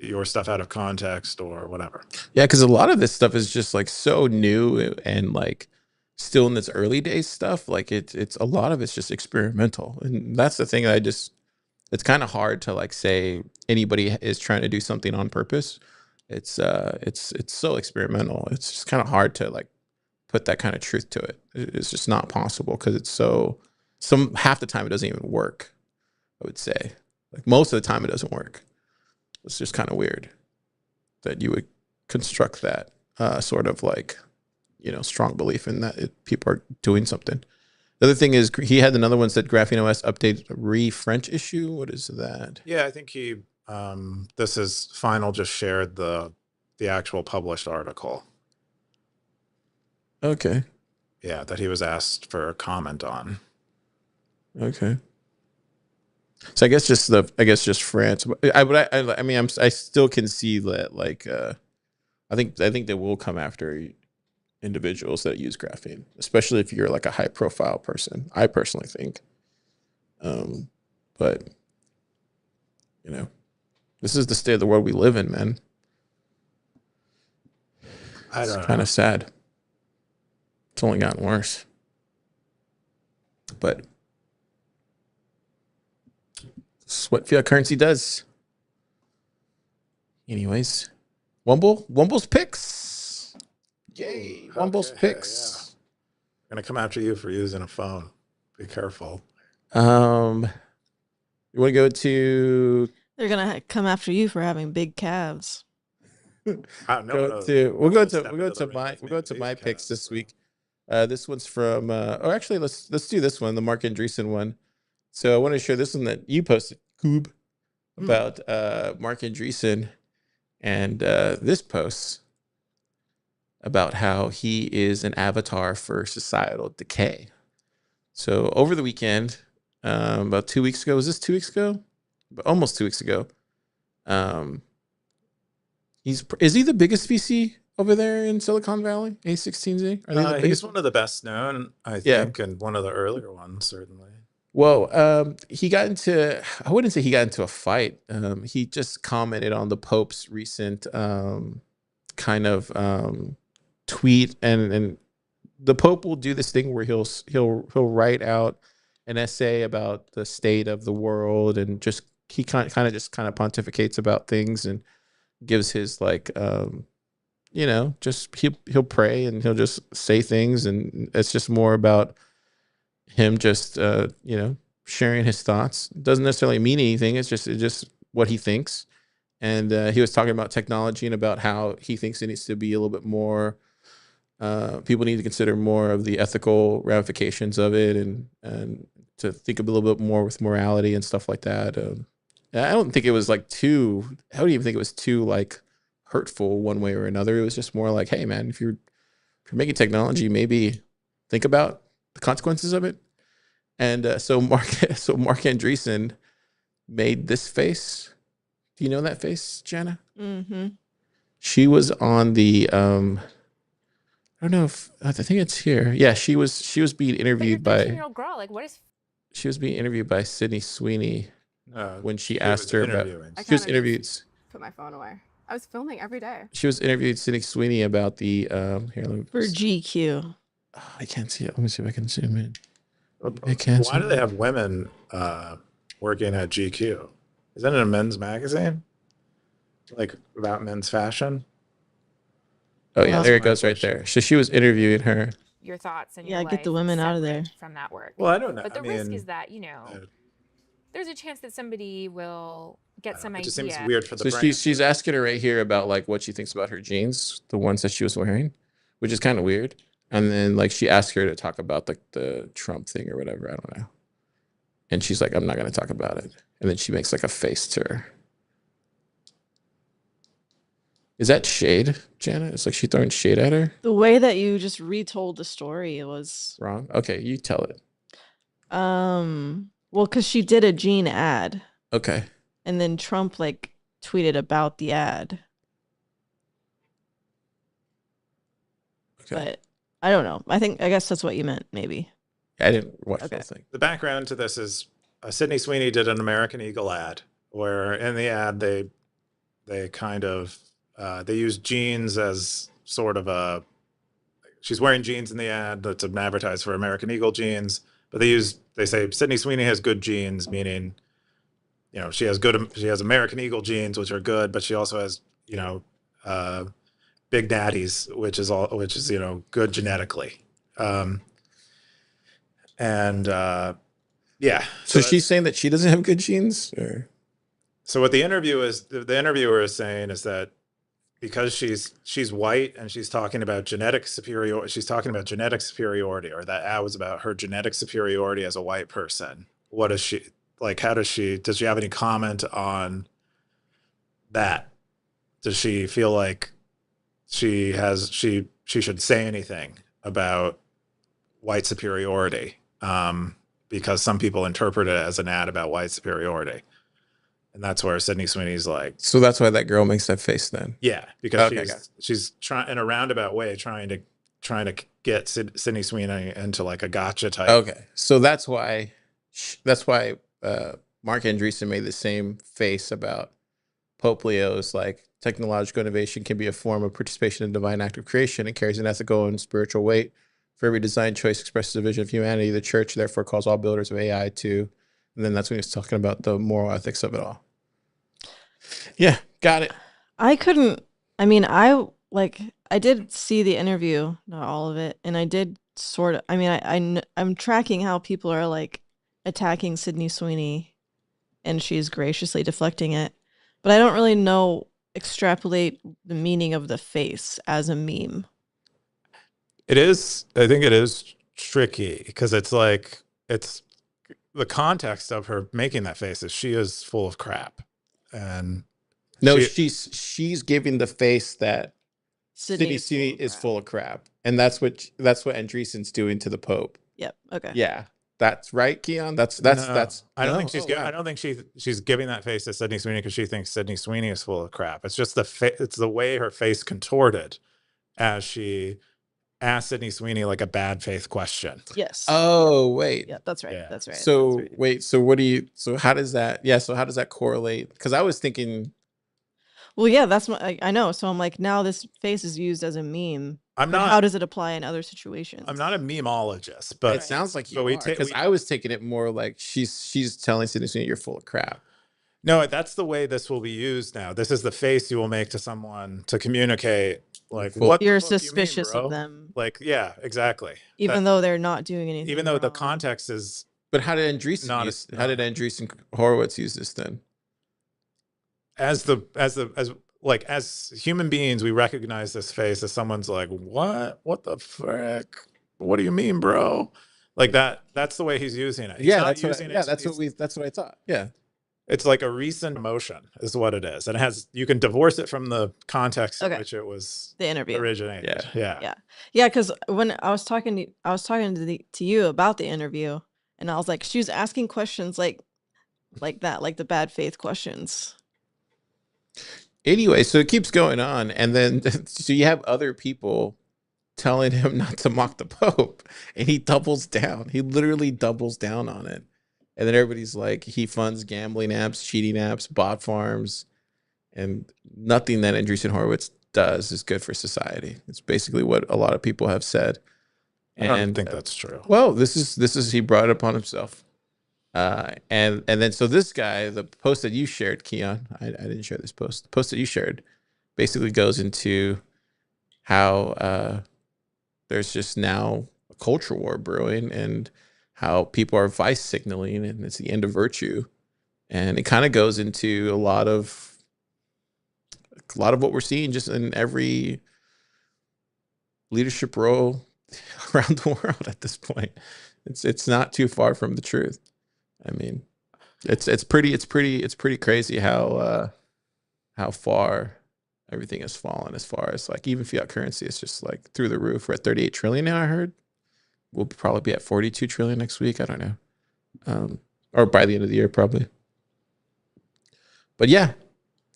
your stuff out of context or whatever. Yeah, because a lot of this stuff is just like so new and like still in its early days stuff. Like it's a lot of it's just experimental, and that's the thing that it's kind of hard to like say anybody is trying to do something on purpose. It's so experimental. It's just kind of hard to like put that kind of truth to it. It's just not possible, because it's half the time it doesn't even work. I would say like most of the time it doesn't work. It's just kind of weird that you would construct that sort of like, strong belief in that people are doing something. The other thing is he had another one said Graphene OS update French issue. What is that? Yeah, I think this is Final just shared the actual published article. Okay. Yeah, that he was asked for a comment on. Okay. So I guess just France. I mean, I still can see that, like, I think they will come after individuals that use graphene, especially if you're like a high profile person. I personally think, but this is the state of the world we live in, man. It's kind of sad. It's only gotten worse, but that's what fiat currency does. Anyways, Wumbo's picks. Yay, Wumbo's picks. Yeah. I'm gonna come after you for using a phone. Be careful. You want to go to? They're gonna come after you for having big calves. We'll go to my picks this week. This one's from. Actually, let's do this one, the Marc Andreessen one. So I want to share this one that you posted, Coob, about Marc Andreessen, and this post about how he is an avatar for societal decay. So over the weekend, about 2 weeks ago, was this 2 weeks ago? Almost 2 weeks ago. Is he the biggest VC over there in Silicon Valley? A16Z? He's one of the best known, I think, and one of the earlier ones, certainly. Well, he got into, I wouldn't say he got into a fight. He just commented on the Pope's recent kind of tweet, and the Pope will do this thing where he'll write out an essay about the state of the world, and just he kind of pontificates about things and gives his like just he'll pray and he'll just say things, and it's just more about him just sharing his thoughts. It doesn't necessarily mean anything. It's just what he thinks. And he was talking about technology and about how he thinks it needs to be a little bit more. People need to consider more of the ethical ramifications of it, and to think a little bit more with morality and stuff like that. I don't think it was like too. I don't even think it was too like hurtful one way or another. It was just more like, hey man, if you're making technology, maybe think about the consequences of it. And so Marc Andreessen made this face. Do you know that face, Jana? Mm-hmm. She was on the I don't know if I think it's here. Yeah, she was being interviewed but you're by 13-year-old girl. Like, what is? she was being interviewed by Sydney Sweeney when she asked was her about. interviewing. I She was kinda just interviewed. put my phone away. I was filming every day. She was interviewed Sydney Sweeney about the here. Let me, For GQ. oh, I can't see it. Let me see if I can zoom in. I Why can't. do they have women working at GQ? Is that in a men's magazine? Like about men's fashion? Oh yeah, Well, there it my goes right question. there. So she was interviewing her. Your thoughts and Yeah, your get the life women out of there. separate from that work. Well, I don't know. But I the risk mean, is that, you know, there's a chance that somebody will get some it idea. just seems weird for the So brand. she's asking her right here about like what she thinks about her jeans, the ones that she was wearing, which is kind of weird. And then like she asked her to talk about like the Trump thing or whatever. I don't know. And she's like, I'm not going to talk about it. And then she makes like a face to her. Is that shade, Janet? It's like she throwing shade at her. The way that you just retold the story was Wrong. Okay, you tell it. well, because she did a jean ad, Okay. and then Trump like tweeted about the ad. Okay. But I don't know. I guess that's what you meant, maybe. I didn't watch the Okay. whole thing. The background to this is Sydney Sweeney did an American Eagle ad where in the ad they kind of they use jeans as sort of a, she's wearing jeans in the ad that's an advertised for American Eagle jeans, but they say Sydney Sweeney has good jeans, meaning, you know, she has American Eagle jeans, which are good, but she also has, you know, Big Daddies, which is you know, good genetically. Yeah. So she's saying that she doesn't have good genes? Or? So what the interviewer is saying is that because she's white and she's talking about genetic superiority, or that ad was about her genetic superiority as a white person. What is she like? Does she have any comment on that? Does she feel like she should say anything about white superiority? Because some people interpret it as an ad about white superiority. And that's where Sydney Sweeney's like. So that's why that girl makes that face then. Yeah, because Okay, she's trying in a roundabout way trying to get Sydney Sweeney into like a gotcha type. Okay. So that's why Marc Andreessen made the same face about Pope Leo's like technological innovation can be a form of participation in divine act of creation and carries an ethical and spiritual weight. For every design choice expresses a vision of humanity, the church therefore calls all builders of AI to, and then that's when he's talking about the moral ethics of it all. Yeah, got it. I did see the interview, not all of it, and I did sort of, I'm tracking how people are like attacking Sydney Sweeney and she's graciously deflecting it, but I don't really extrapolate the meaning of the face as a meme. I think it is tricky because it's like, it's the context of her making that face is she is full of crap. And no, she's giving the face that Sydney Sweeney is full of crap. And that's what Andreessen's doing to the Pope. Yep. Okay. Yeah. That's right, Keyan. That's I don't think I don't think she's giving that face to Sydney Sweeney because she thinks Sydney Sweeney is full of crap. It's just it's the way her face contorted as she asked Sydney Sweeney like a bad faith question. Yes. Oh, wait. Yeah, that's right. Yeah. That's right. So that's right. wait, so how does that correlate? Because I was thinking. Well, yeah, that's what I know. So I'm like, now this face is used as a meme. How does it apply in other situations? I'm not a memeologist, but It sounds like you but are, because I was taking it more like she's telling Sydney Sweeney you're full of crap. No, that's the way this will be used now. This is the face you will make to someone to communicate like what you're suspicious of them. Like, yeah, exactly. Even though they're not doing anything. Even though wrong. the context is. But how did Andreessen Horowitz use this then? As human beings, we recognize this face as someone's like, what the frick? What do you mean, bro? Like that. That's the way he's using it. He's that's what I thought. Yeah. It's like a recent motion is what it is. And it has, you can divorce it from the context in which it was the interview originated. yeah because when I was talking to you about the interview, and I was like, she was asking questions like that, like the bad faith questions. Anyway, so it keeps going on, and then so you have other people telling him not to mock the Pope, and he doubles down. He literally doubles down on it. And then everybody's like, he funds gambling apps, cheating apps, bot farms, and nothing that Andreessen Horowitz does is good for society. It's basically what a lot of people have said. And I don't think that's true. Well, this is he brought it upon himself. And then so this guy, the post that you shared, Keyan, I didn't share this post. The post that you shared basically goes into how there's just now a culture war brewing, and how people are vice signaling, and it's the end of virtue. And it kind of goes into a lot of what we're seeing just in every leadership role around the world at this point. It's not too far from the truth. I mean, it's pretty crazy how far everything has fallen, as far as like even fiat currency is just like through the roof. We're at 38 trillion now, I heard. We'll probably be at 42 trillion next week. I don't know. Or by the end of the year, probably. But yeah,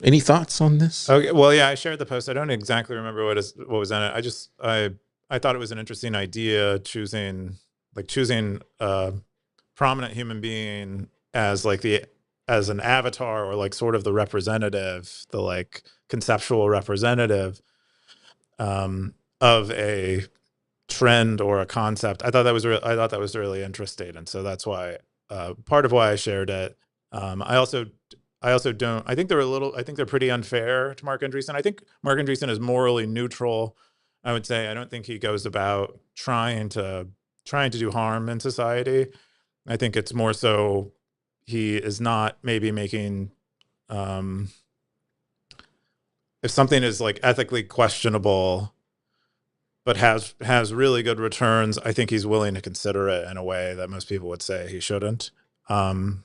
any thoughts on this? Okay, well, yeah, I shared the post. I don't exactly remember what was in it. I thought it was an interesting idea, choosing a prominent human being as like as an avatar, or like sort of the representative, the like conceptual representative of a trend or a concept. I thought that was really interesting, and so that's why part of why I shared it. I also don't. I think they're pretty unfair to Marc Andreessen. I think Marc Andreessen is morally neutral. I would say I don't think he goes about trying to do harm in society. I think it's more so he is not maybe making if something is like ethically questionable but has really good returns, I think he's willing to consider it in a way that most people would say he shouldn't. But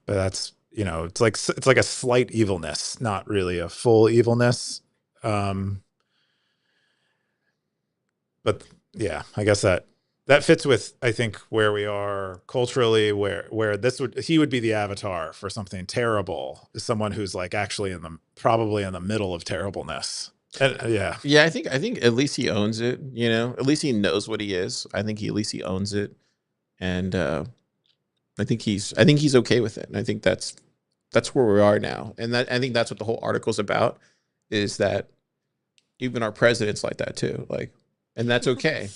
that's, it's like a slight evilness, not really a full evilness. But yeah, I guess that fits with, I think, where we are culturally, where he would be the avatar for something terrible, is someone who's like actually probably in the middle of terribleness. And, yeah. I think at least he owns it. At least he knows what he is. I think at least he owns it, and I think he's okay with it. And I think that's where we are now. And I think that's what the whole article's about, is that even our president's like that too. Like, and that's okay.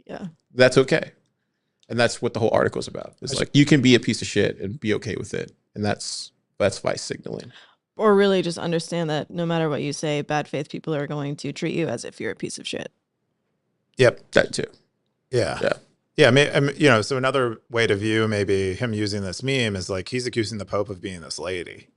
Yeah. That's okay. And that's what the whole article's about. It's like, you can be a piece of shit and be okay with it. And that's vice signaling. Or really just understand that no matter what you say, bad faith people are going to treat you as if you're a piece of shit. Yep. That too. Yeah. Yeah. Yeah. So another way to view maybe him using this meme is like, he's accusing the Pope of being this lady,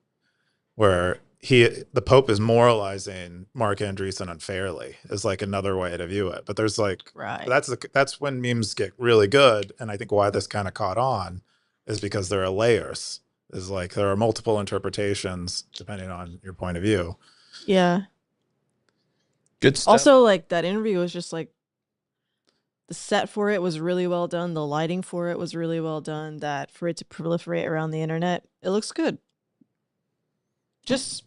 where the Pope is moralizing Marc Andreessen unfairly, is like another way to view it. But there's like, right. That's when memes get really good. And I think why this kind of caught on is because there are layers. Is like, there are multiple interpretations depending on your point of view. Yeah. Good stuff. Also, like, that interview was just like, the set for it was really well done. The lighting for it was really well done. That for it to proliferate around the internet, it looks good. Just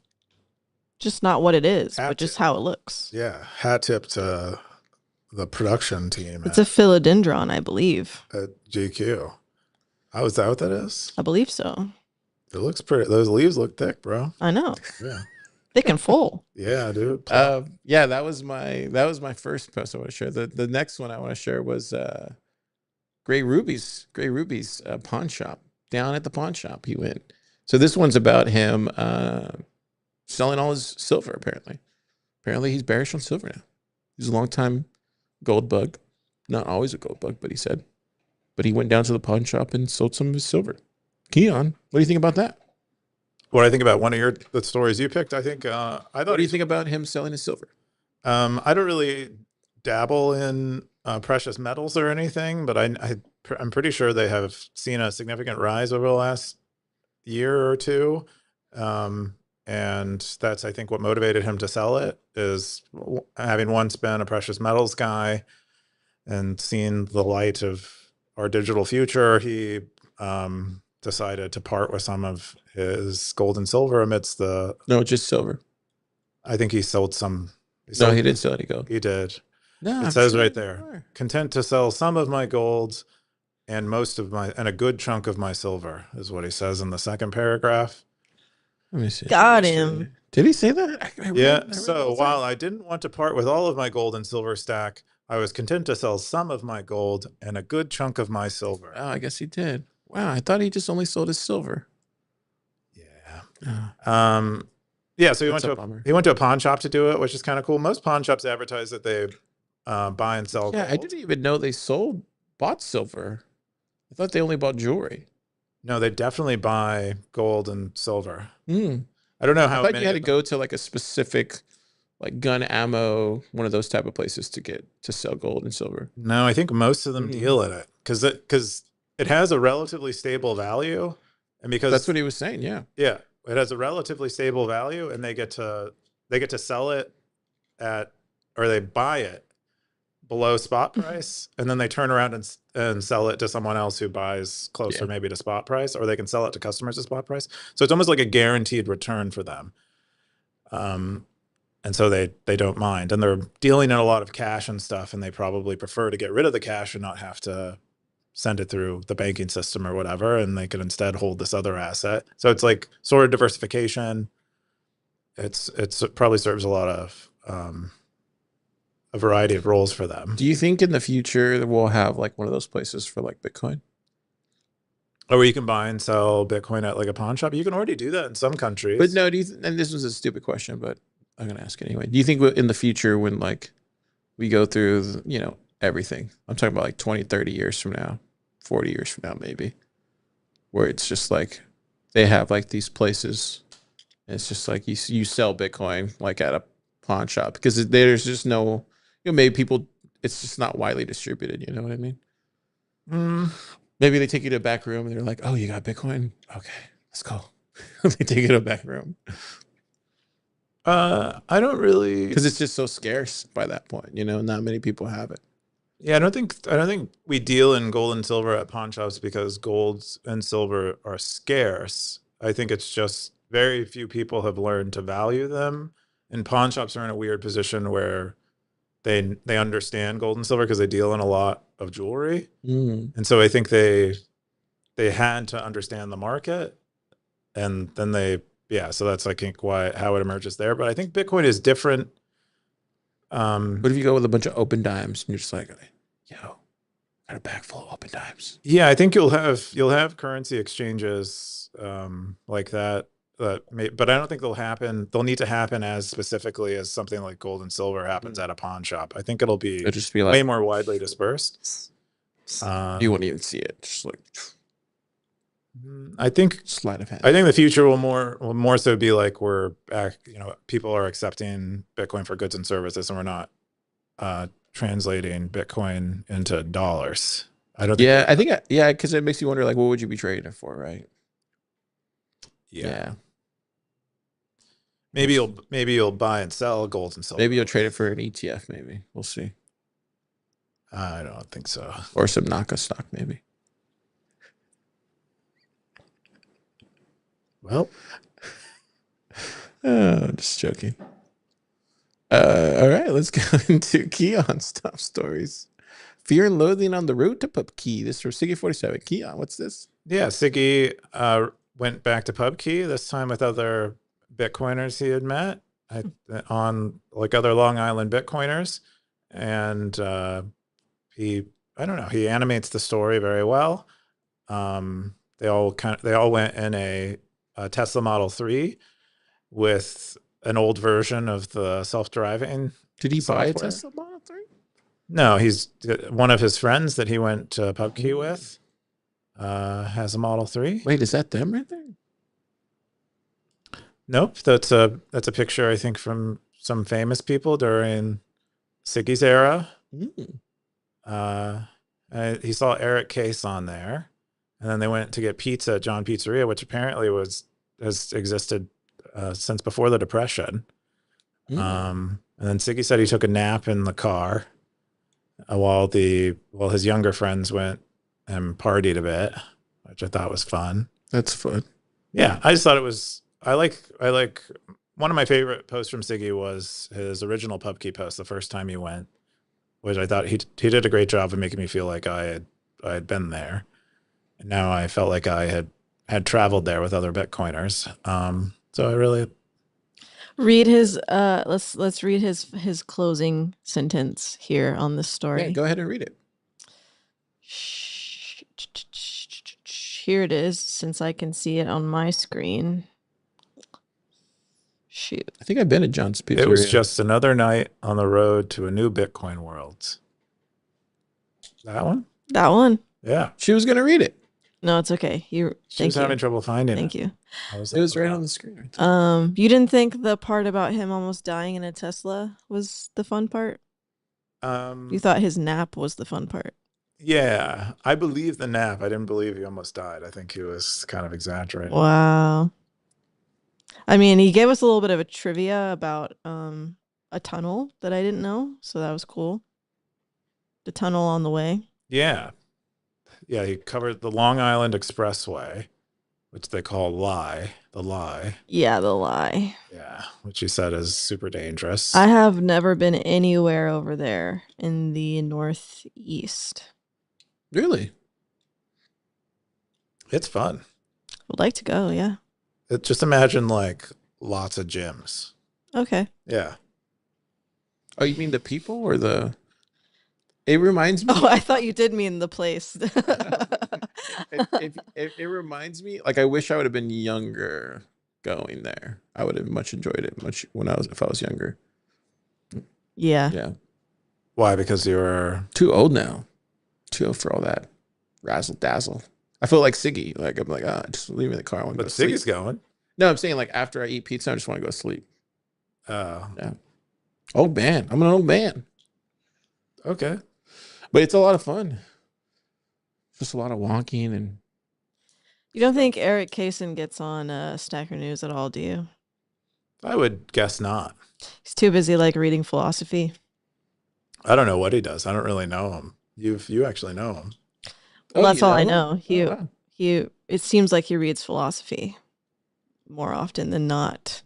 not what it is, but just how it looks. Yeah. Hat tip to the production team. It's a philodendron, I believe. At GQ. Oh, is that what that is? I believe so. It looks pretty. Those leaves look thick, bro. I know. Yeah. Thick and full. Yeah, dude. Yeah, that was my first post I want to share. The next one I want to share was Gray Ruby's pawn shop. Down at the pawn shop he went. So this one's about him selling all his silver, apparently. Apparently he's bearish on silver now. He's a long-time gold bug. Not always a gold bug, but he said. But he went down to the pawn shop and sold some of his silver. Keyan, what do you think about that? What I think about one of the stories you picked, I think what do you think about him selling his silver? I don't really dabble in precious metals or anything, but I'm pretty sure they have seen a significant rise over the last year or two. And that's, I think, what motivated him to sell it, is having once been a precious metals guy and seen the light of our digital future. He decided to part with some of his gold and silver amidst the. No, just silver. I think he sold some. No, he did sell any gold. He did. No, it says right there, content to sell some of my gold and a good chunk of my silver, is what he says in the second paragraph. Let me see. Got him. Did he say that? Yeah. So while I didn't want to part with all of my gold and silver stack, I was content to sell some of my gold and a good chunk of my silver. Oh, I guess he did. Wow, I thought he just only sold his silver. Yeah. Yeah. So he went to a pawn shop to do it, which is kind of cool. Most pawn shops advertise that they buy and sell gold. I didn't even know they bought silver. I thought they only bought jewelry. No, they definitely buy gold and silver. I don't know how. I thought you had to go to like a specific, like gun ammo, one of those type of places to sell gold and silver. No, I think most of them deal in it because it has a relatively stable value, and because that's what he was saying. Yeah, it has a relatively stable value, and they get to sell it or they buy it below spot price, and then they turn around and sell it to someone else who buys closer maybe to spot price, or they can sell it to customers at spot price. So it's almost like a guaranteed return for them. And so they don't mind, and they're dealing in a lot of cash and stuff, and they probably prefer to get rid of the cash and not have to send it through the banking system or whatever, and they can instead hold this other asset. So it's like sort of diversification. It probably serves a lot of a variety of roles for them. Do you think in the future we'll have like one of those places for like Bitcoin? Or where you can buy and sell Bitcoin at like a pawn shop? You can already do that in some countries. But no, and this was a stupid question, but I'm going to ask anyway. Do you think in the future when like we go through, everything, I'm talking about like 20, 30 years from now, 40 years from now, maybe, where it's just like they have like these places and it's just like you sell Bitcoin like at a pawn shop because there's just no, maybe people, it's just not widely distributed. You know what I mean? Maybe they take you to a back room and they're like, oh, you got Bitcoin? Okay, let's go. They take you to a back room. I don't really, because it's just so scarce by that point. Not many people have it. Yeah, I don't think we deal in gold and silver at pawn shops because gold and silver are scarce. I think it's just very few people have learned to value them, and pawn shops are in a weird position where they understand gold and silver because they deal in a lot of jewelry, and so I think they had to understand the market, and then so that's I think how it emerges there. But I think Bitcoin is different. What if you go with a bunch of open dimes and you're just like, yo, got a bag full of open dimes? Yeah, I think you'll have currency exchanges like that. But I don't think they'll happen. They'll need to happen as specifically as something like gold and silver happens at a pawn shop. I think it'll just be like way more widely dispersed. You wouldn't even see it. Just like, I think sleight of hand. I think the future will more so be like we're back. People are accepting Bitcoin for goods and services, and we're not translating Bitcoin into dollars. I don't. I think because it makes you wonder, like, what would you be trading it for, right? Yeah. Maybe you'll buy and sell gold and silver. Maybe you'll trade it for an ETF. Maybe we'll see. I don't think so. Or some Naka stock, maybe. Well, just joking. All right, let's go into Keyan's top stories. Fear and Loathing on the road to PubKey. This is from Siggy47. Keyan, what's this? Yeah, Siggy went back to PubKey, this time with other Bitcoiners he had met on like other Long Island Bitcoiners. And he animates the story very well. They all went in a Tesla Model 3 with an old version of the self-driving. Did he software. buy a Tesla Model 3? No, he's one of his friends that he went to PubKey with has a Model 3. Wait, is that them right there? Nope, that's a picture I think from some famous people during Siggy's era. He saw Eric Case on there, and then they went to get pizza at John Pizzeria, which apparently has existed since before the Depression. And then Siggy said he took a nap in the car while his younger friends went and partied a bit, which I thought was fun. That's fun. Yeah, I just thought it was. I like one of my favorite posts from Siggy was his original PubKey post the first time he went, which I thought he did a great job of making me feel like I had been there, and now I felt like I had traveled there with other Bitcoiners. So I really read his let's read his closing sentence here on this story. Yeah, go ahead and read it. Here it is, since I can see it on my screen. Shoot. I think I've been at John's Pizzeria. It was just another night on the road to a new Bitcoin world. That one? That one? Yeah. She was going to read it. No, it's okay. She was having trouble finding it. Thank you. It was right on the screen. Right there. You didn't think the part about him almost dying in a Tesla was the fun part? You thought his nap was the fun part? Yeah, I believe the nap. I didn't believe he almost died. I think he was kind of exaggerating. Wow. I mean, he gave us a little bit of a trivia about a tunnel that I didn't know, so that was cool. The tunnel on the way. Yeah. Yeah, he covered the Long Island Expressway, which they call the lie. Yeah, the lie. Yeah, which he said is super dangerous. I have never been anywhere over there in the Northeast. Really? It's fun. Would like to go, yeah. Just imagine like lots of gyms. Okay. Yeah. Oh, you mean the people or the... It reminds me... Oh, I thought you did mean the place. It reminds me... Like, I wish I would have been younger going there. I would have much enjoyed it if I was younger. Yeah. Yeah. Why? Because you were... Too old now. Too old for all that razzle dazzle. I feel like Siggy. Like, I'm like, just leave me in the car. I want to go sleep. Siggy's going. No, I'm saying like after I eat pizza, I just want to go sleep. Oh. Yeah. Old man. I'm an old man. Okay. But it's a lot of fun. Just a lot of wonking and... You don't think Eric Kaysen gets on Stacker.News at all, do you? I would guess not. He's too busy like reading philosophy. I don't know what he does. I don't really know him. You actually know him. Well, that's all I know. know. It seems like he reads philosophy more often than not.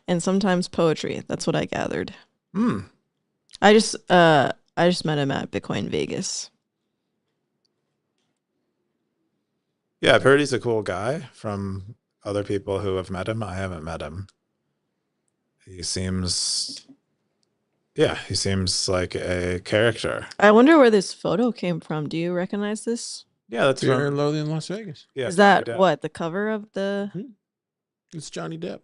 And sometimes poetry. That's what I gathered. I just met him at Bitcoin Vegas. Yeah, I've heard he's a cool guy from other people who have met him. I haven't met him. He seems like a character. I wonder where this photo came from. Do you recognize this? Yeah, that's You're in Loathing in Las Vegas. Yeah, Is that what, the cover of the... It's Johnny Depp.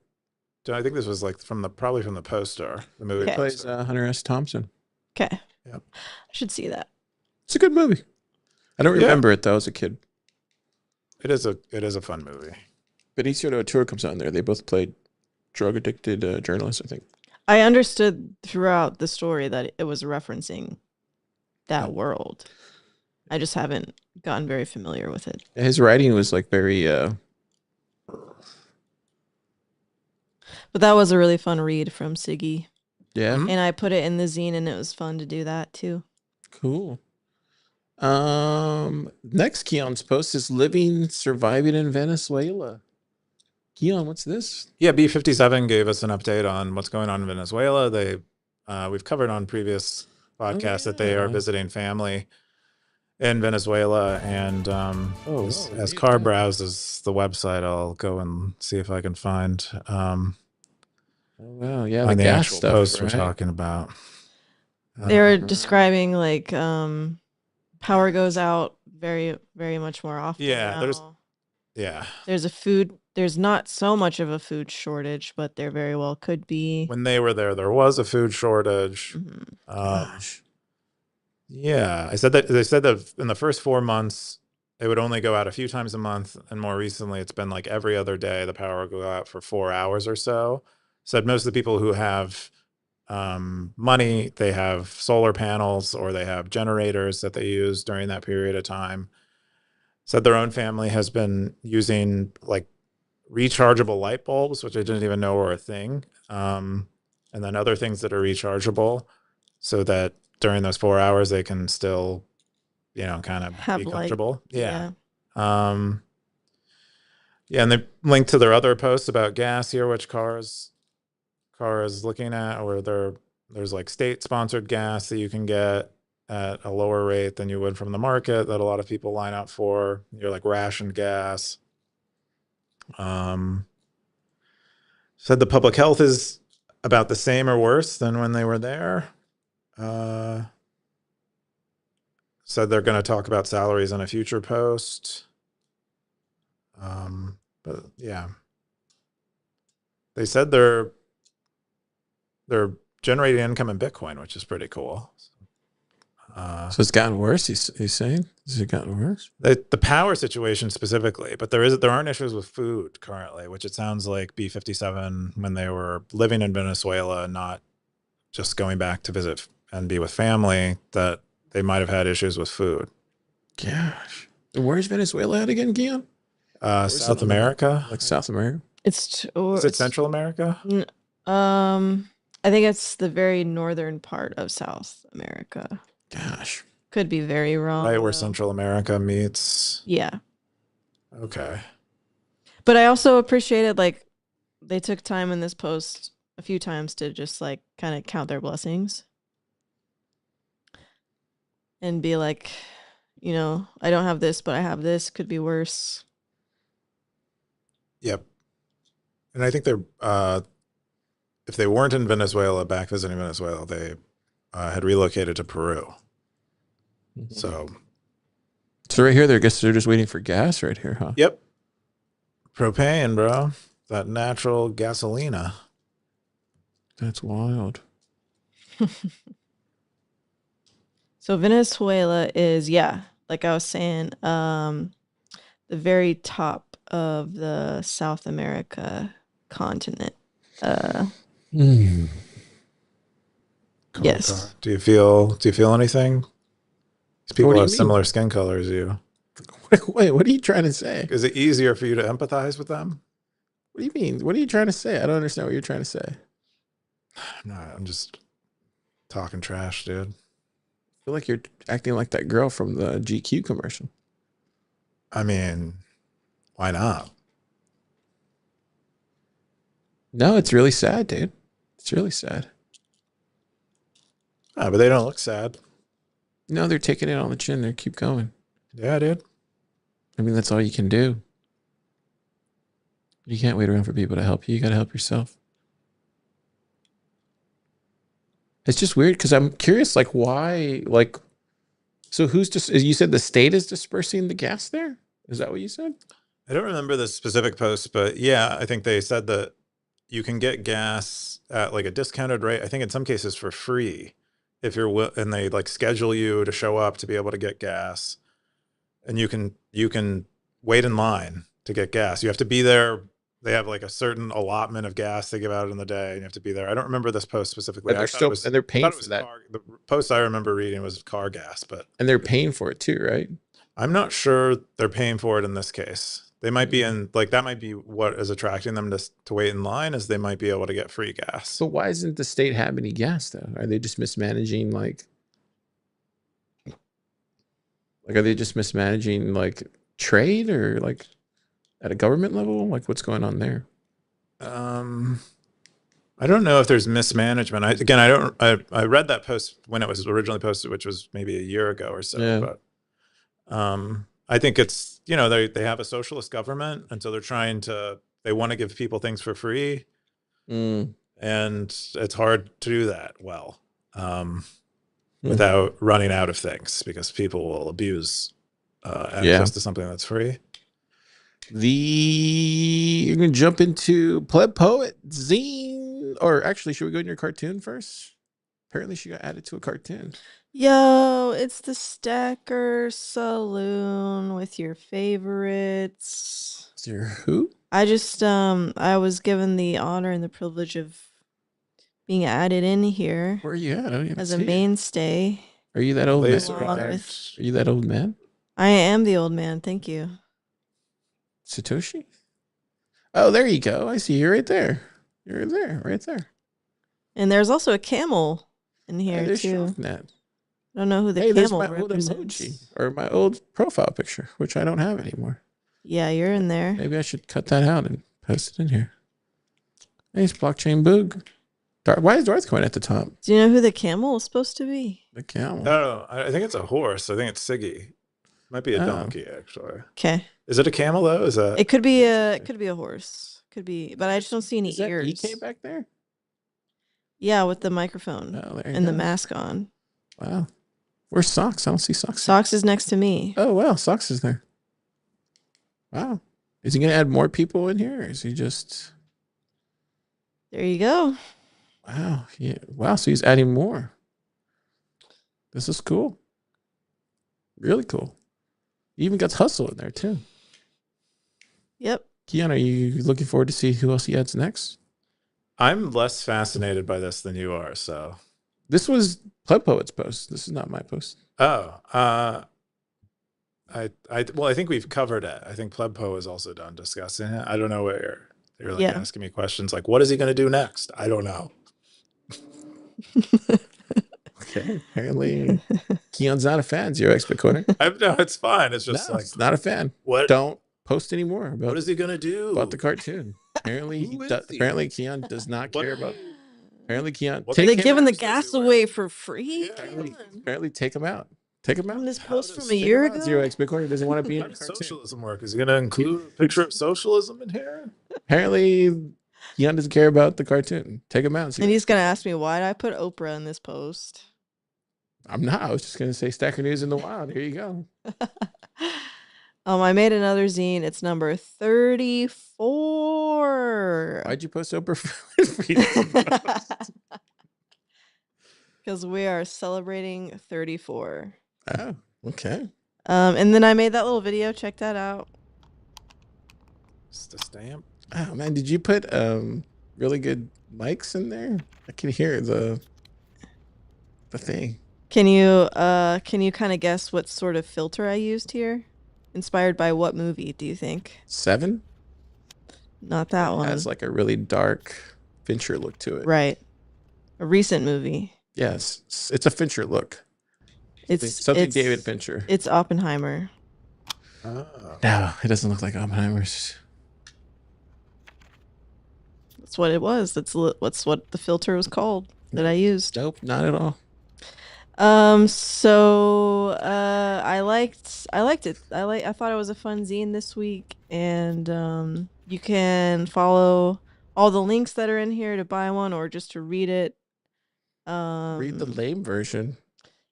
I think this was like probably from the poster, the movie. Okay. Plays Hunter S. Thompson. Okay. Yep. I should see that. It's a good movie. I don't remember it though as a kid. It is a fun movie. Benicio del Toro comes out in there. They both played drug addicted journalists, I think. I understood throughout the story that it was referencing that world. I just haven't gotten very familiar with it. His writing was like very... But that was a really fun read from Siggy. Yeah. And I put it in the zine and it was fun to do that too. Cool. Next Keyan's post is surviving in Venezuela. Keyan, what's this? Yeah, B57 gave us an update on what's going on in Venezuela. We've covered on previous podcasts that they are visiting family in Venezuela, and as Car browses the website, I'll go and see if I can find wow, yeah, on the gas actual stuff, post we're right? talking about. They were describing like power goes out very, very much more often. Yeah, now. There's not so much of a food shortage, but there very well could be. When they were there was a food shortage. Gosh. Yeah, they said that in the first 4 months, it would only go out a few times a month, and more recently, it's been like every other day the power would go out for 4 hours or so. Said most of the people who have money, they have solar panels or they have generators that they use during that period of time. Said their own family has been using like rechargeable light bulbs, which I didn't even know were a thing. And then other things that are rechargeable so that during those 4 hours they can still, you know, kind of Have be light. comfortable. Yeah. Yeah, and they linked to their other posts about gas here, which car is looking at, where there's like state sponsored gas that you can get at a lower rate than you would from the market that a lot of people line up for. You're like rationed gas. Said the public health is about the same or worse than when they were there. Said they're going to talk about salaries in a future post. But yeah, they said they're generating income in Bitcoin, which is pretty cool. So it's gotten worse. He's saying, has it gotten worse? The power situation specifically, but there aren't issues with food currently, which it sounds like B57 when they were living in Venezuela, not just going back to visit and be with family, that they might have had issues with food. Gosh, where's Venezuela at again, Keyan? South America, like South America. Is it Central America? I think it's the very northern part of South America. Gosh, could be very wrong. Right where though. Central America meets. Yeah. Okay. But I also appreciated like they took time in this post a few times to just like kind of count their blessings and be like, you know, I don't have this, but I have this. Could be worse. Yep. And I think they're if they weren't in Venezuela, back visiting Venezuela, they had relocated to Peru. Mm-hmm. So right here, I guess they're just waiting for gas right here, huh? Yep. Propane, bro. That natural gasolina. That's wild. So Venezuela is, yeah, like I was saying, the very top of the South America continent. Cool. Yes. Do you feel anything? These people do you have mean? similar skin color as you. Wait, what are you trying to say? Is it easier for you to empathize with them? What do you mean? What are you trying to say? I don't understand what you're trying to say. No, I'm just talking trash, dude. I feel like you're acting like that girl from the GQ commercial. I mean, why not? No, it's really sad, dude. It's really sad. But they don't look sad. No, they're taking it on the chin. They keep going. Yeah, dude. I mean, that's all you can do. You can't wait around for people to help you. You got to help yourself. It's just weird because I'm curious, like, why, like, so who's just, you said the state is dispersing the gas there? Is that what you said? I don't remember the specific post, but yeah, I think they said that you can get gas at like a discounted rate. I think in some cases for free if you're, and they like schedule you to show up to be able to get gas, and you can wait in line to get gas. You have to be there. They have like a certain allotment of gas they give out in the day, and you have to be there. I don't remember this post specifically. And they're paying for that. The post I remember reading was car gas, and they're paying for it too, right? I'm not sure they're paying for it in this case. They might be in, like, that might be what is attracting them to wait in line, is they might be able to get free gas. So why isn't the state having any gas though? Are they just mismanaging like are they just mismanaging like trade, or like at a government level? Like what's going on there? I don't know if there's mismanagement. I read that post when it was originally posted, which was maybe a year ago or so. Yeah. But I think it's, you know, they have a socialist government, and so they want to give people things for free. And it's hard to do that well without running out of things, because people will abuse access to something that's free. You're gonna jump into PlebPoet zine, or actually, should we go in your cartoon first? Apparently, she got added to a cartoon. Yo, it's the Stacker Saloon with your favorites. Is your who? I just I was given the honor and the privilege of being added in here. Where are you at? I don't even as see a mainstay. Are you that old man? Along with, Are you that old man? I am the old man. Thank you. Satoshi? Oh, there you go. I see you right there. You're there, right there. And there's also a camel in here there's too. Net. I don't know who the Hey, there's camel my old represents. emoji or my old profile picture, which I don't have anymore. Yeah, you're in there. Maybe I should cut that out and post it in here. Hey, it's Blockchain Boog. Why is Darth Coin at the top? Do you know who the camel is supposed to be? The camel. Oh, I think it's a horse. I think it's Siggy. Might be a donkey, actually. Okay. Is it a camel though? Is that? It could be a horse. Could be, but I just don't see any Is that ears. EK back there? Yeah, with the microphone and the mask on. Wow. Where's Socks? I don't see Socks. Socks is next to me. Oh, wow. Socks is there. Wow. Is he going to add more people in here? Or is he just... There you go. Wow. Yeah. Wow. So he's adding more. This is cool. Really cool. You even got Hustle in there too. Yep. Keyan, are you looking forward to see who else he adds next? I'm less fascinated by this than you are. So this was PlebPoet's post. This is not my post. Oh, I think we've covered it. I think PlebPoet is also done discussing it. I don't know where you're like asking me questions like, what is he going to do next? I don't know. Okay, apparently Keyan's not a fan. Zero X Bitcoiner. No, it's fine. It's just like, it's not a fan. What? Don't post anymore about What is he going to do? about the cartoon. Apparently, apparently Keyan does not care about. Apparently, Keyan. Are they giving the gas away for free? Yeah. Apparently, take him out. Take him out. On this post from a year ago. Zero X Bitcoiner doesn't want to be in How the does cartoon. socialism work? Is he going to include a picture of socialism in here? Apparently, Keyan doesn't care about the cartoon. Take him out. And he's gonna ask me, why did I put Oprah in this post? I'm not. I was just gonna say Stacker.News in the wild. Here you go. I made another zine. It's number 34. Why'd you post Oprah? Because we are celebrating 34. Oh, okay. And then I made that little video. Check that out. Just a stamp. Oh man, did you put really good mics in there? I can hear the thing. Can you kind of guess what sort of filter I used here? Inspired by what movie, do you think? 7? Not that one. It has like a really dark Fincher look to it. Right. A recent movie. Yes, it's a Fincher look. It's David Fincher. It's Oppenheimer. Oh. No, it doesn't look like Oppenheimer's. That's what it was. That's what the filter was called that I used. Nope, not at all. So I liked it. I thought it was a fun zine this week, and you can follow all the links that are in here to buy one or just to read it. Read the lame version.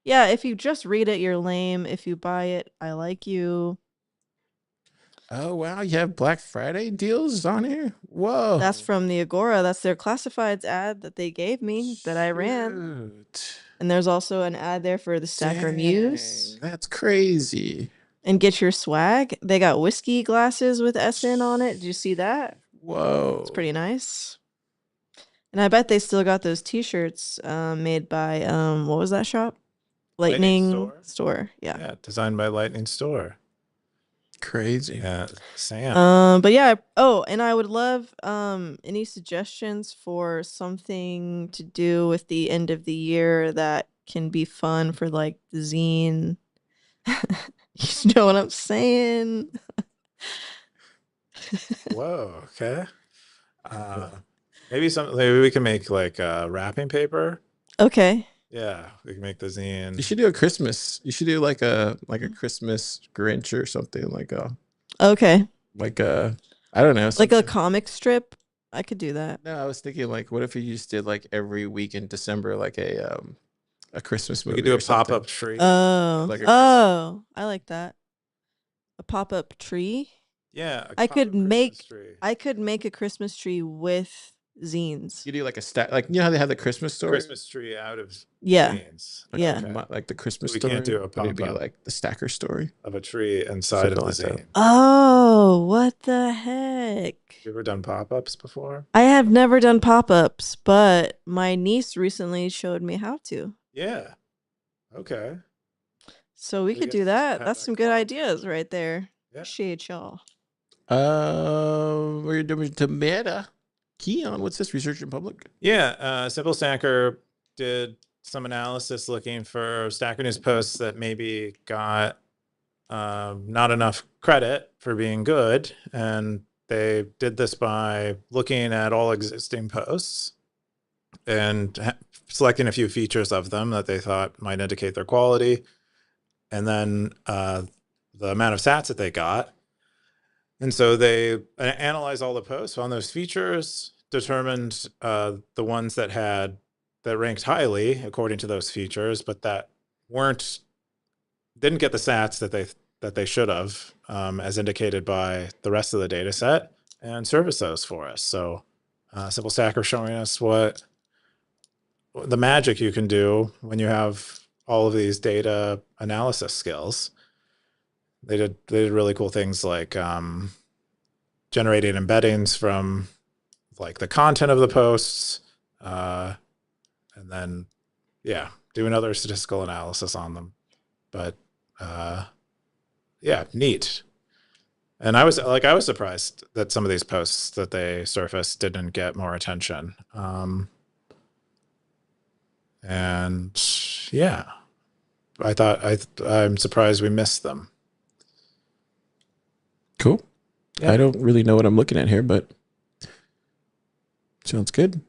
Yeah, if you just read it, you're lame. If you buy it, I like you. Oh wow, you have Black Friday deals on here? Whoa. That's from the Agora. That's their classifieds ad that they gave me that I ran. Shoot. And there's also an ad there for the Stacker.News. Dang, that's crazy. And get your swag. They got whiskey glasses with SN on it. Did you see that? Whoa. It's pretty nice. And I bet they still got those t-shirts made by what was that shop? Lightning Store. Yeah, Designed by Lightning Store. Crazy. Yeah, Sam. But yeah, and I would love any suggestions for something to do with the end of the year that can be fun for like the zine. You know what I'm saying? Whoa, okay. Maybe we can make like wrapping paper. Okay. Yeah, we can make the zine. You should do a Christmas. You should do like a Christmas Grinch or something like a. Okay. Like a, I don't know. Like a comic strip. I could do that. No, I was thinking like, what if you just did like every week in December, like a Christmas movie? We could do a pop-up tree. Oh, I like that. A pop-up tree. Yeah, I could make a Christmas tree with zines. You do like a stack, like you know how they have the Christmas story. Christmas tree out of zines. Like, yeah, like the Christmas we story. Can't do a pop-up. It'd be like the Stacker story of a tree inside of the zine. Oh, what the heck! You ever done pop-ups before? I have never done pop-ups, but my niece recently showed me how to. Yeah. Okay. So we We could get do to that. have That's that some good conversation. ideas right there. Yeah. Appreciate y'all. We're doing to Meta. Keyan, what's this? Research in public? Yeah, Simple Stacker did some analysis looking for Stacker.News posts that maybe got not enough credit for being good. And they did this by looking at all existing posts and selecting a few features of them that they thought might indicate their quality. And then the amount of sats that they got. And so they analyzed all the posts on those features, determined the ones that ranked highly according to those features, but that didn't get the sats that they should have, as indicated by the rest of the data set, and service those for us. So Simple Stacker showing us what the magic you can do when you have all of these data analysis skills. They did really cool things like generating embeddings from like the content of the posts, and then do another statistical analysis on them. But neat. And I was surprised that some of these posts that they surfaced didn't get more attention. And yeah, I'm surprised we missed them. Cool. Yeah. I don't really know what I'm looking at here, but sounds good.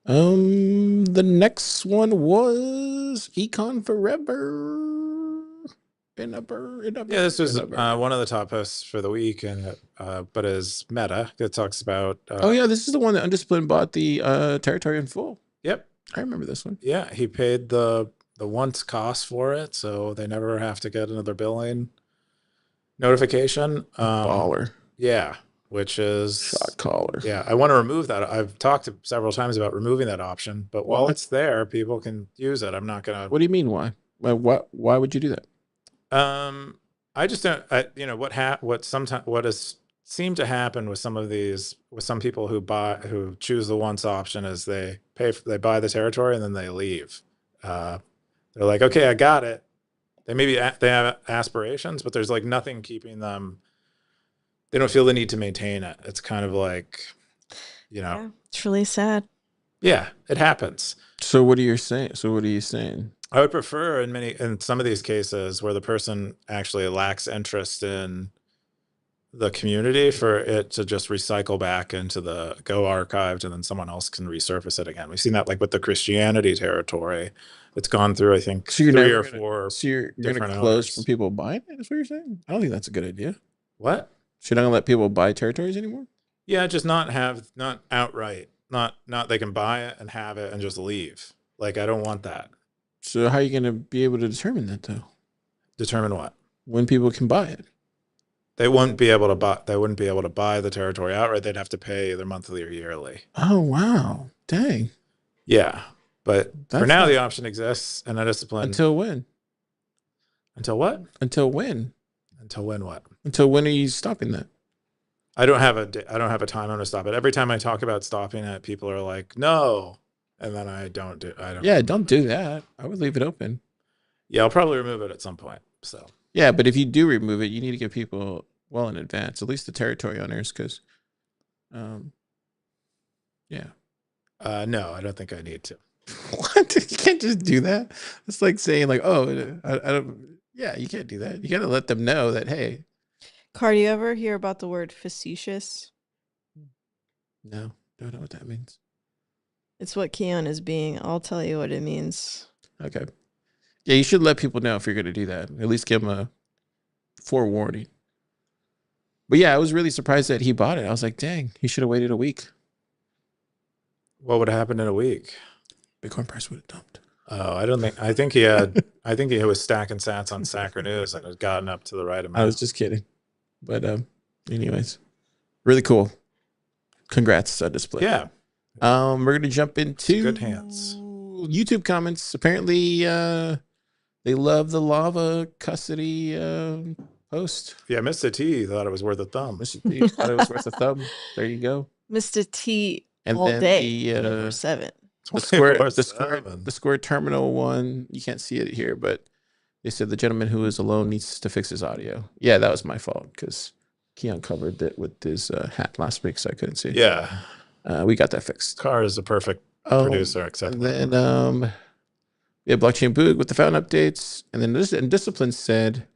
The next one was Econ Forever. This was one of the top posts for the week, and but is Meta that talks about. This is the one that Undisciplined bought the territory in full. Yep, I remember this one. Yeah, he paid the once cost for it, so they never have to get another billing notification. Baller. Yeah, which is shot caller. Yeah, I want to remove that. I've talked several times about removing that option, but while it's there, people can use it. I'm not gonna. What do you mean? Why? Why would you do that? I just don't. What has seemed to happen with some people who choose the once option is they buy the territory and then they leave. They're like, okay, I got it. They have aspirations, but there's like nothing keeping them. They don't feel the need to maintain it. It's kind of like, Yeah, it's really sad. Yeah, it happens. So what are you saying? I would prefer in some of these cases where the person actually lacks interest in the community for it to just recycle back into the Go archived, and then someone else can resurface it again. We've seen that like with the Christianity territory. It's gone through, I think, so you're 3 or 4. So you're going to close from people buying it? Is what you're saying? I don't think that's a good idea. What? So you're not going to let people buy territories anymore? Yeah, just not outright. Not they can buy it and have it and just leave. Like, I don't want that. So how are you going to be able to determine that, though? Determine what? When people can buy it. They wouldn't be able to buy the territory outright. They'd have to pay either monthly or yearly. Oh, wow. Dang. Yeah. But for now, the option exists, and Undisciplined. Until when? Until what? Until when? Until when what? Until when are you stopping that? I don't have a time I'm going to stop it. Every time I talk about stopping it, people are like, no. And then I don't. Yeah, don't do that. I would leave it open. Yeah, I'll probably remove it at some point. So. Yeah, but if you do remove it, you need to give people well in advance, at least the territory owners, because, yeah. No, I don't think I need to. What? You can't just do that. It's like saying, like, oh, I don't. Yeah, you can't do that. You got to let them know that, hey. Car, do you ever hear about the word facetious? No, don't know what that means. It's what Keyan is being. I'll tell you what it means. Okay. Yeah, you should let people know if you're going to do that. At least give them a forewarning. But yeah, I was really surprised that he bought it. I was like, dang, he should have waited a week. What would have happened in a week? Bitcoin price would have dumped. Oh, I think he was stacking sats on Stacker.News and had gotten up to the right amount. I was just kidding. But anyways, really cool. Congrats, Display. Yeah. We're going to jump into good hands. YouTube comments. Apparently, they love the lava custody post. Yeah, Mr. T thought it was worth a thumb. Mr. T thought it was worth a thumb. There you go. Mr. T and all then day. Number 7. The square terminal one. You can't see it here, but They said the gentleman who is alone needs to fix his audio. Yeah, that was my fault because Keyan covered it with his hat last week, so I couldn't see. Yeah. We got that fixed. Carr is a perfect producer, except and then we had Blockchain Boog with the fountain updates, and then this and Discipline said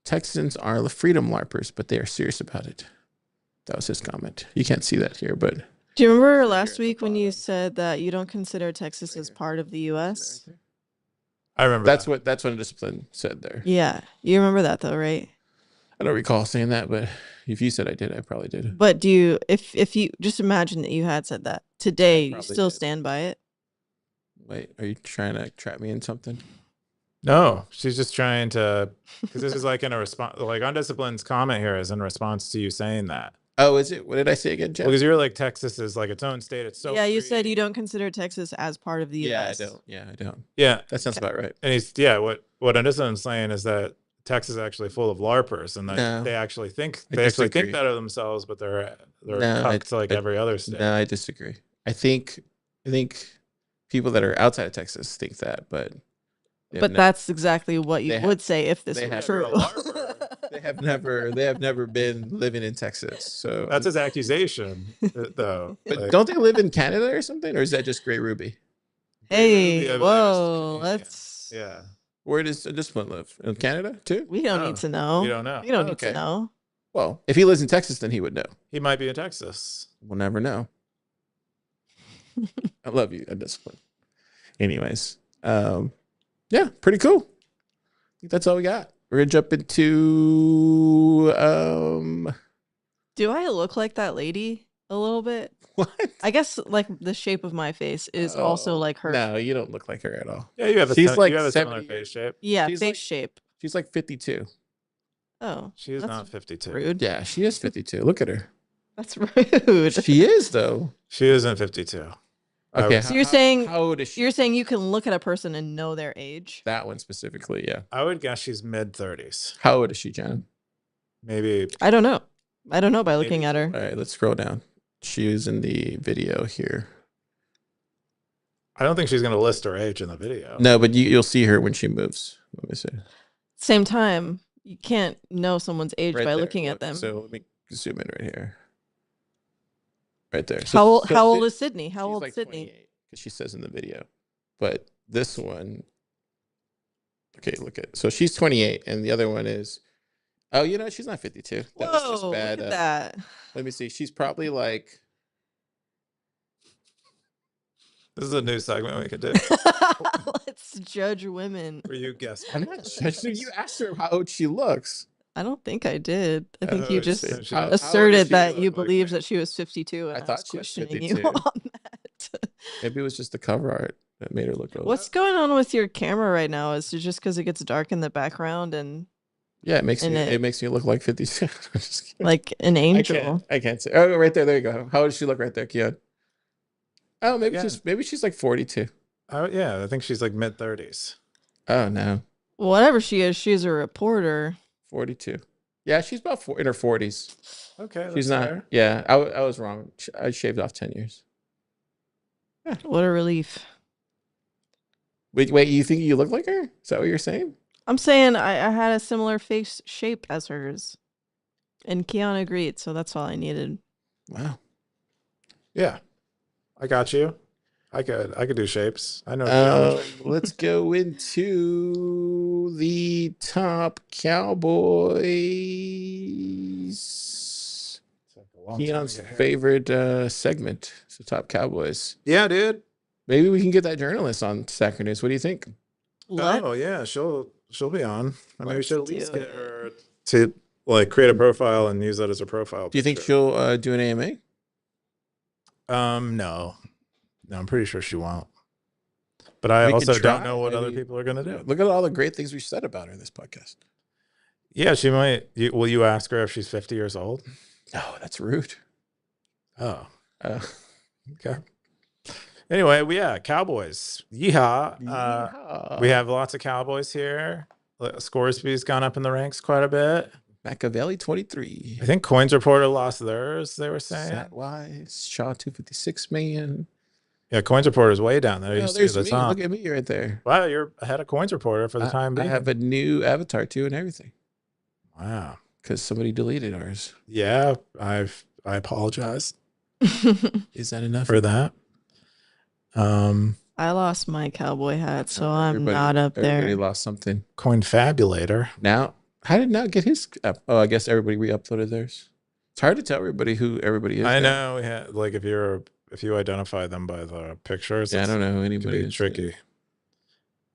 Texans are freedom LARPers, but they are serious about it. That was his comment. You can't see that here, but Do you remember last week when you said that you don't consider Texas as part of the U.S.? I remember that's what Discipline said there. Yeah, you remember that though, right? I don't recall saying that, but if you said I did, I probably did. But do you, if you just imagine that you had said that today, you still stand by it? Wait, are you trying to trap me in something? No, she's just trying to, because this is like in a response, like Undisciplined's comment here is in responance to you saying that. Oh, is it? What did I say again, Jeff? Because you're like, Texas is like its own state. It's so yeah, you free. said you don't consider Texas as part of the U.S. I don't. Yeah, I don't. Yeah, that sounds about right. And what Undisciplined's saying is that Texas is actually full of LARPers, and that they actually think better of themselves, but they're cucked like every other state. No, I disagree. I think people that are outside of Texas think that, but that's exactly what you would say if this were true. They have never been living in Texas. So that's his accusation, though. But don't they live in Canada or something, or is that just Grey Ruby? Hey, whoa, let's. Yeah. Where does Discipline live? In Canada too? We don't need to know. We don't know. We don't need to know. Well, if he lives in Texas, then he would know. He might be in Texas. We'll never know. I love you, Discipline. Anyways, yeah, pretty cool. I think that's all we got. We're gonna jump into Do I look like that lady a little bit? What? I guess like the shape of my face is also like her. No, you don't look like her at all. Yeah, you have a similar face shape. Yeah, face shape. She's like 52. Oh. She is not 52. Rude. Yeah, she is 52. Look at her. That's rude. She is though. She isn't 52. Okay. So you're saying how old is she? You're saying you can look at a person and know their age? That one specifically, yeah. I would guess she's mid-30s. How old is she, Jen? Maybe. I don't know. I don't know by looking at her. All right, let's scroll down. She is in the video here. I don't think she's going to list her age in the video. No, but you'll see her when she moves. Let me see. Same time, you can't know someone's age by looking at them. So let me zoom in right here. Right there. So, how old is Sydney? How old is Sydney? Because she says in the video. But this one, okay, look at. So she's 28, and the other one is. Oh, you know, she's not 52. That was just bad. Look at that. Let me see. She's probably like. This is a new segment we could do. Let's judge women. Where you guess? I'm not judging. You asked her how old she looks. I don't think I did. I think you just how asserted that you believed that she was 52. And I thought she was questioning you on that. Maybe it was just the cover art that made her look old. What's going on with your camera right now? Is it just because it gets dark in the background and? Yeah, it makes me look like 52. Like an angel. I can't say. Oh, right there. There you go. How does she look right there, Keyan? Oh, maybe she's like 42. Oh yeah, I think she's like mid-30s. Oh no. Whatever she is, she's a reporter. 42. Yeah, she's about in her 40s. Okay, she's not. Fair. Yeah, I was wrong. I shaved off 10 years. Yeah. What a relief. Wait, you think you look like her? Is that what you're saying? I'm saying I had a similar face shape as hers. And Keyan agreed, so that's all I needed. Wow. Yeah. I got you. I could do shapes. I know. Let's go into the top Cowboys. Keyan's favorite segment. So top Cowboys. Yeah, dude. Maybe we can get that journalist on Stacker.News. What do you think? Oh yeah, she'll be on. I mean, we should at least get her to like create a profile and use that as a profile. Do you think she'll do an AMA? No, I'm pretty sure she won't. But I also don't know what other people are going to do. Look at all the great things we said about her in this podcast. Yeah, she might. Will you ask her if she's 50 years old? Oh, that's rude. Oh. Okay. Anyway, Cowboys. Yeehaw. We have lots of Cowboys here. Scoresby's gone up in the ranks quite a bit. Machiavelli 23. I think Coins Reporter lost theirs, they were saying. Satwise, Shaw 256 million. Yeah, Coins Reporter is way down there. You Oh, see there's the me. top. Look at me right there. Wow, you're ahead of Coins Reporter for the time I being. have a new avatar too and everything Wow. because somebody deleted ours. Yeah, I apologize Is that enough for that. I lost my cowboy hat, so Oh, I'm not up Everybody there. lost something. Coin Fabulator. Now, how did not get his? Oh, I guess everybody re-uploaded theirs. It's hard to tell everybody who everybody is. I know. Yeah, like if you identify them by the pictures, Yeah, I don't know who it can anybody be is. tricky.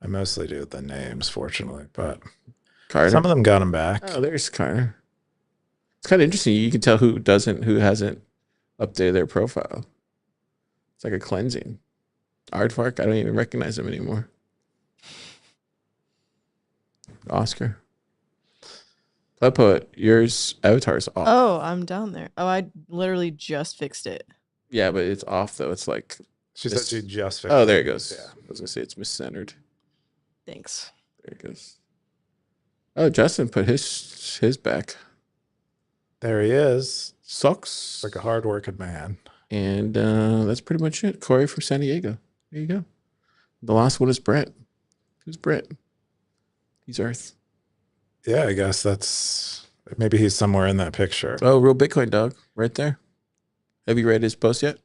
I mostly do the names, fortunately, but Carter. some of them got them back. Oh, there's Carter. It's kind of interesting. You can tell who hasn't updated their profile. It's like a cleansing. Aardvark, I don't even recognize him anymore. Oscar. PlebPoet, yours avatar's off. Oh, I'm down there. Oh, I literally just fixed it. Yeah, but it's off though. It's like She said she just fixed oh, there it. it goes. Yeah. I was gonna say it's miscentered. Thanks. There it goes. Oh, Justin put his back. There he is. Socks. Like a hard-working man. And that's pretty much it. Corey from San Diego. There you go. The last one is Brett. Who's Brett? He's Earth. Yeah, I guess maybe he's somewhere in that picture. Oh, real Bitcoin dog, right there. Have you read his post yet?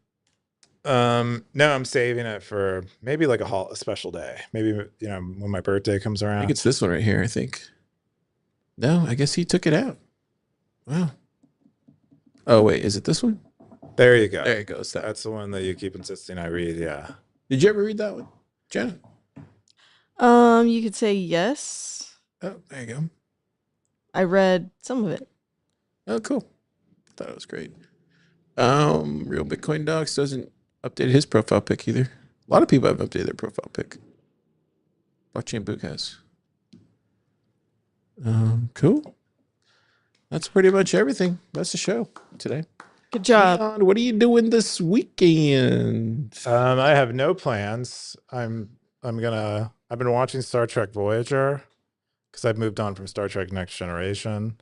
No, I'm saving it for maybe like a special day. Maybe when my birthday comes I around. think it's this one right here. I think. No, I guess he took it out. Wow. Oh wait, is it this one? There you go. There it goes. That's the one that you keep insisting I read. Yeah. Did you ever read that one, Jenna? You could say yes. Oh, there you go. I read some of it. Oh, cool. Thought it was great. Real Bitcoin Dogs doesn't update his profile pic either. A lot of people have updated their profile pic. Blockchain Book has. Cool. That's pretty much everything. That's the show today. Good job. Keyan, what are you doing this weekend? I have no plans. I've been watching Star Trek Voyager because I've moved on from Star Trek Next Generation,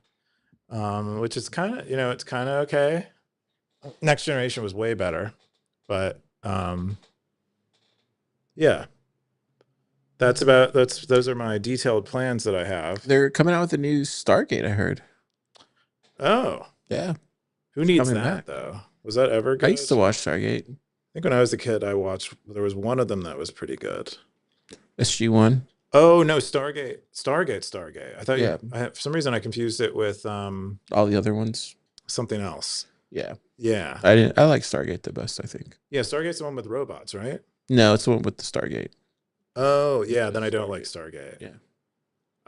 which is kind of, it's kind of okay. Next Generation was way better, but yeah, those are my detailed plans that I have. They're coming out with a new Stargate, I heard. Oh, Yeah. who needs coming that back. though? Was that ever good? I used to watch Stargate. I think when I was a kid, there was one of them that was pretty good. SG-1. Oh no, Stargate. I thought Yeah. for some reason I confused it with All the other ones. something else. Yeah. Yeah. I like Stargate the best, I think. Yeah, Stargate's the one with robots, right? No, it's the one with the Stargate. Oh, yeah, then I don't like Stargate. Yeah.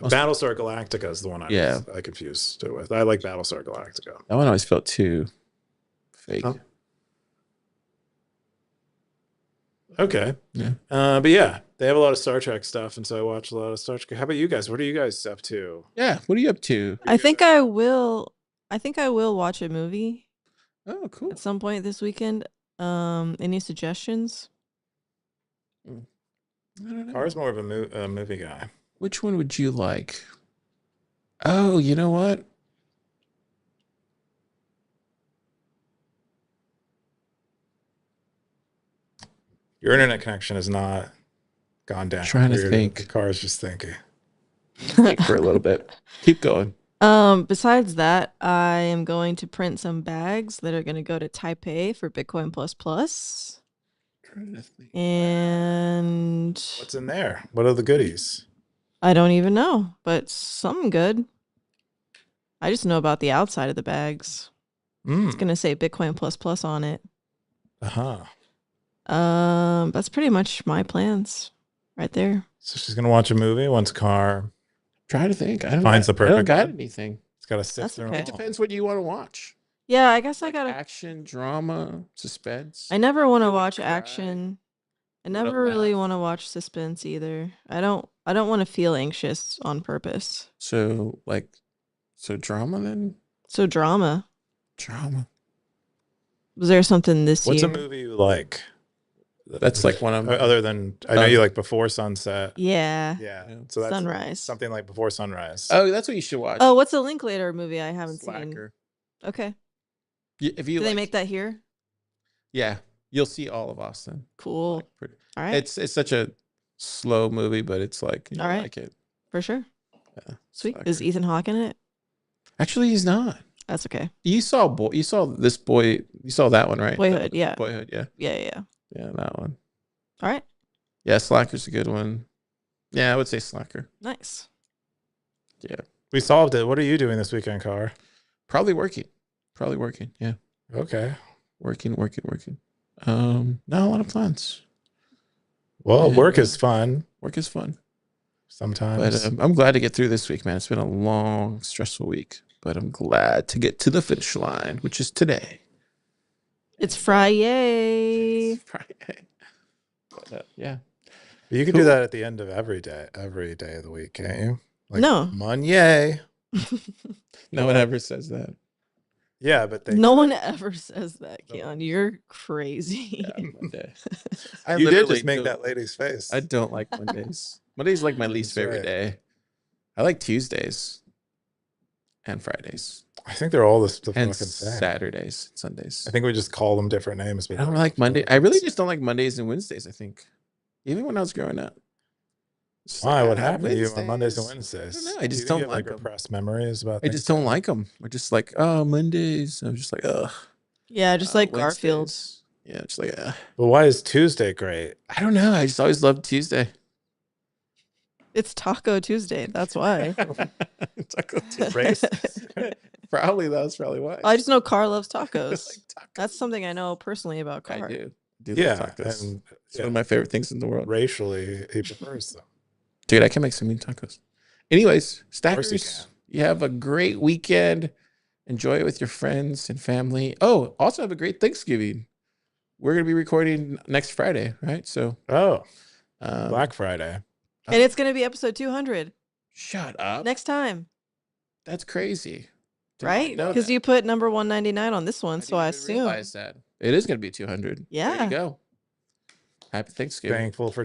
Battlestar Galactica is the one I confused it with. I like Battlestar Galactica. That one always felt too fake. Oh. Okay. Yeah. But yeah, they have a lot of Star Trek stuff, and so I watch a lot of Star Trek. How about you guys? What are you guys up to? Yeah. What are you up to? I think I will watch a movie Oh, cool. at some point this weekend. Any suggestions? I don't know. Car's more of a movie guy. Which one would you like? Oh, you know what? Your internet connection has not gone down. Trying to think. The car is just thinking. Think for a little bit. Keep going. Besides that, I am going to print some bags that are going to go to Taipei for Bitcoin Plus Plus. Trying to think. And What's in there? What are the goodies? I don't even know, but something good. I just know about the outside of the bags. It's going to say Bitcoin Plus Plus on it. Uh-huh. That's pretty much my plans right there. So she's gonna watch a movie once Car Try to think. I don't got one. anything. It's got to sit That's through okay. It depends what you want to watch. Yeah, I guess I Like gotta. action, drama, suspense. I never want to Really watch cry. action. I Wanna never really laugh. want to watch suspense either. I don't want to feel anxious on purpose. So drama then? So drama. Drama. Was there something this What's year? a movie you like? That's like one of Other than I know you like Before Sunset. Yeah. Yeah. Yeah. So that's Sunrise. something like Before Sunrise. Oh, that's what you should watch. Oh, what's a Linklater movie I haven't seen? Slacker. Okay. If you Do they like- make that here? Yeah. You'll see all of Austin. Cool. Like, pretty, All right. it's such a slow movie, but it's like you All right. like it. For sure. Yeah, Sweet. Slacker. Is Ethan Hawke in it? Actually, he's not. That's okay. You saw this boy. You saw that one, right? Boyhood. Yeah. Boyhood. Yeah. Yeah. Yeah, that one. All right. Yeah, Slacker's a good one. Yeah, I would say Slacker. Nice. Yeah. We solved it. What are you doing this weekend, Car? Probably working. Yeah. Okay. Working. Not a lot of plans. Well, Yeah. work is fun Work is fun. sometimes. But I'm glad to get through this week, man. It's been a long, stressful week, but I'm glad to get to the finish line, which is today. It's Friday. It's Friday. But, yeah. You can do that at the end of every day of the week, can't you? Like, No. Monday. No one ever says that. Yeah, but No one ever says that, Keyan. You're crazy. Yeah, Monday. you did just make that lady's face. I don't like Mondays. Monday's like my least That's favorite right. day. I like Tuesdays and Fridays I think they're all the and fucking same. Saturdays, Sundays. I think we just call them different names. I don't like Monday. I really just don't like Mondays and Wednesdays, I think. Even when I was growing up. It's just Why? like, What happened to you on Mondays and Wednesdays. Wednesdays? I don't know. I just Do you don't have, like 'em. repressed memories about I just don't like them. We're just like, oh, Mondays. I'm just like, ugh. Yeah, just like Garfield. Wednesdays. Yeah, just like, But why is Tuesday great? I don't know. I just always loved Tuesday. It's Taco Tuesday. That's why. Taco Tuesday. Racist. Probably that's probably why. I just know Car loves tacos. Like tacos. That's something I know personally about Car. I do. Yeah, love tacos. and It's one of my favorite things in the world. racially, he prefers them. Dude, I can make some mean tacos. Anyways, course you Stackers, can. you have a great weekend. Enjoy it with your friends and family. Oh, also have a great Thanksgiving. We're going to be recording next Friday, right? So, Black Friday. And it's going to be episode 200 shut up. next time, That's crazy. Did not right? know Because that. you put number 199 on this one, so I didn't even assume. realize that. It is going to be 200. There Yeah. you go. Happy Thanksgiving. Thankful for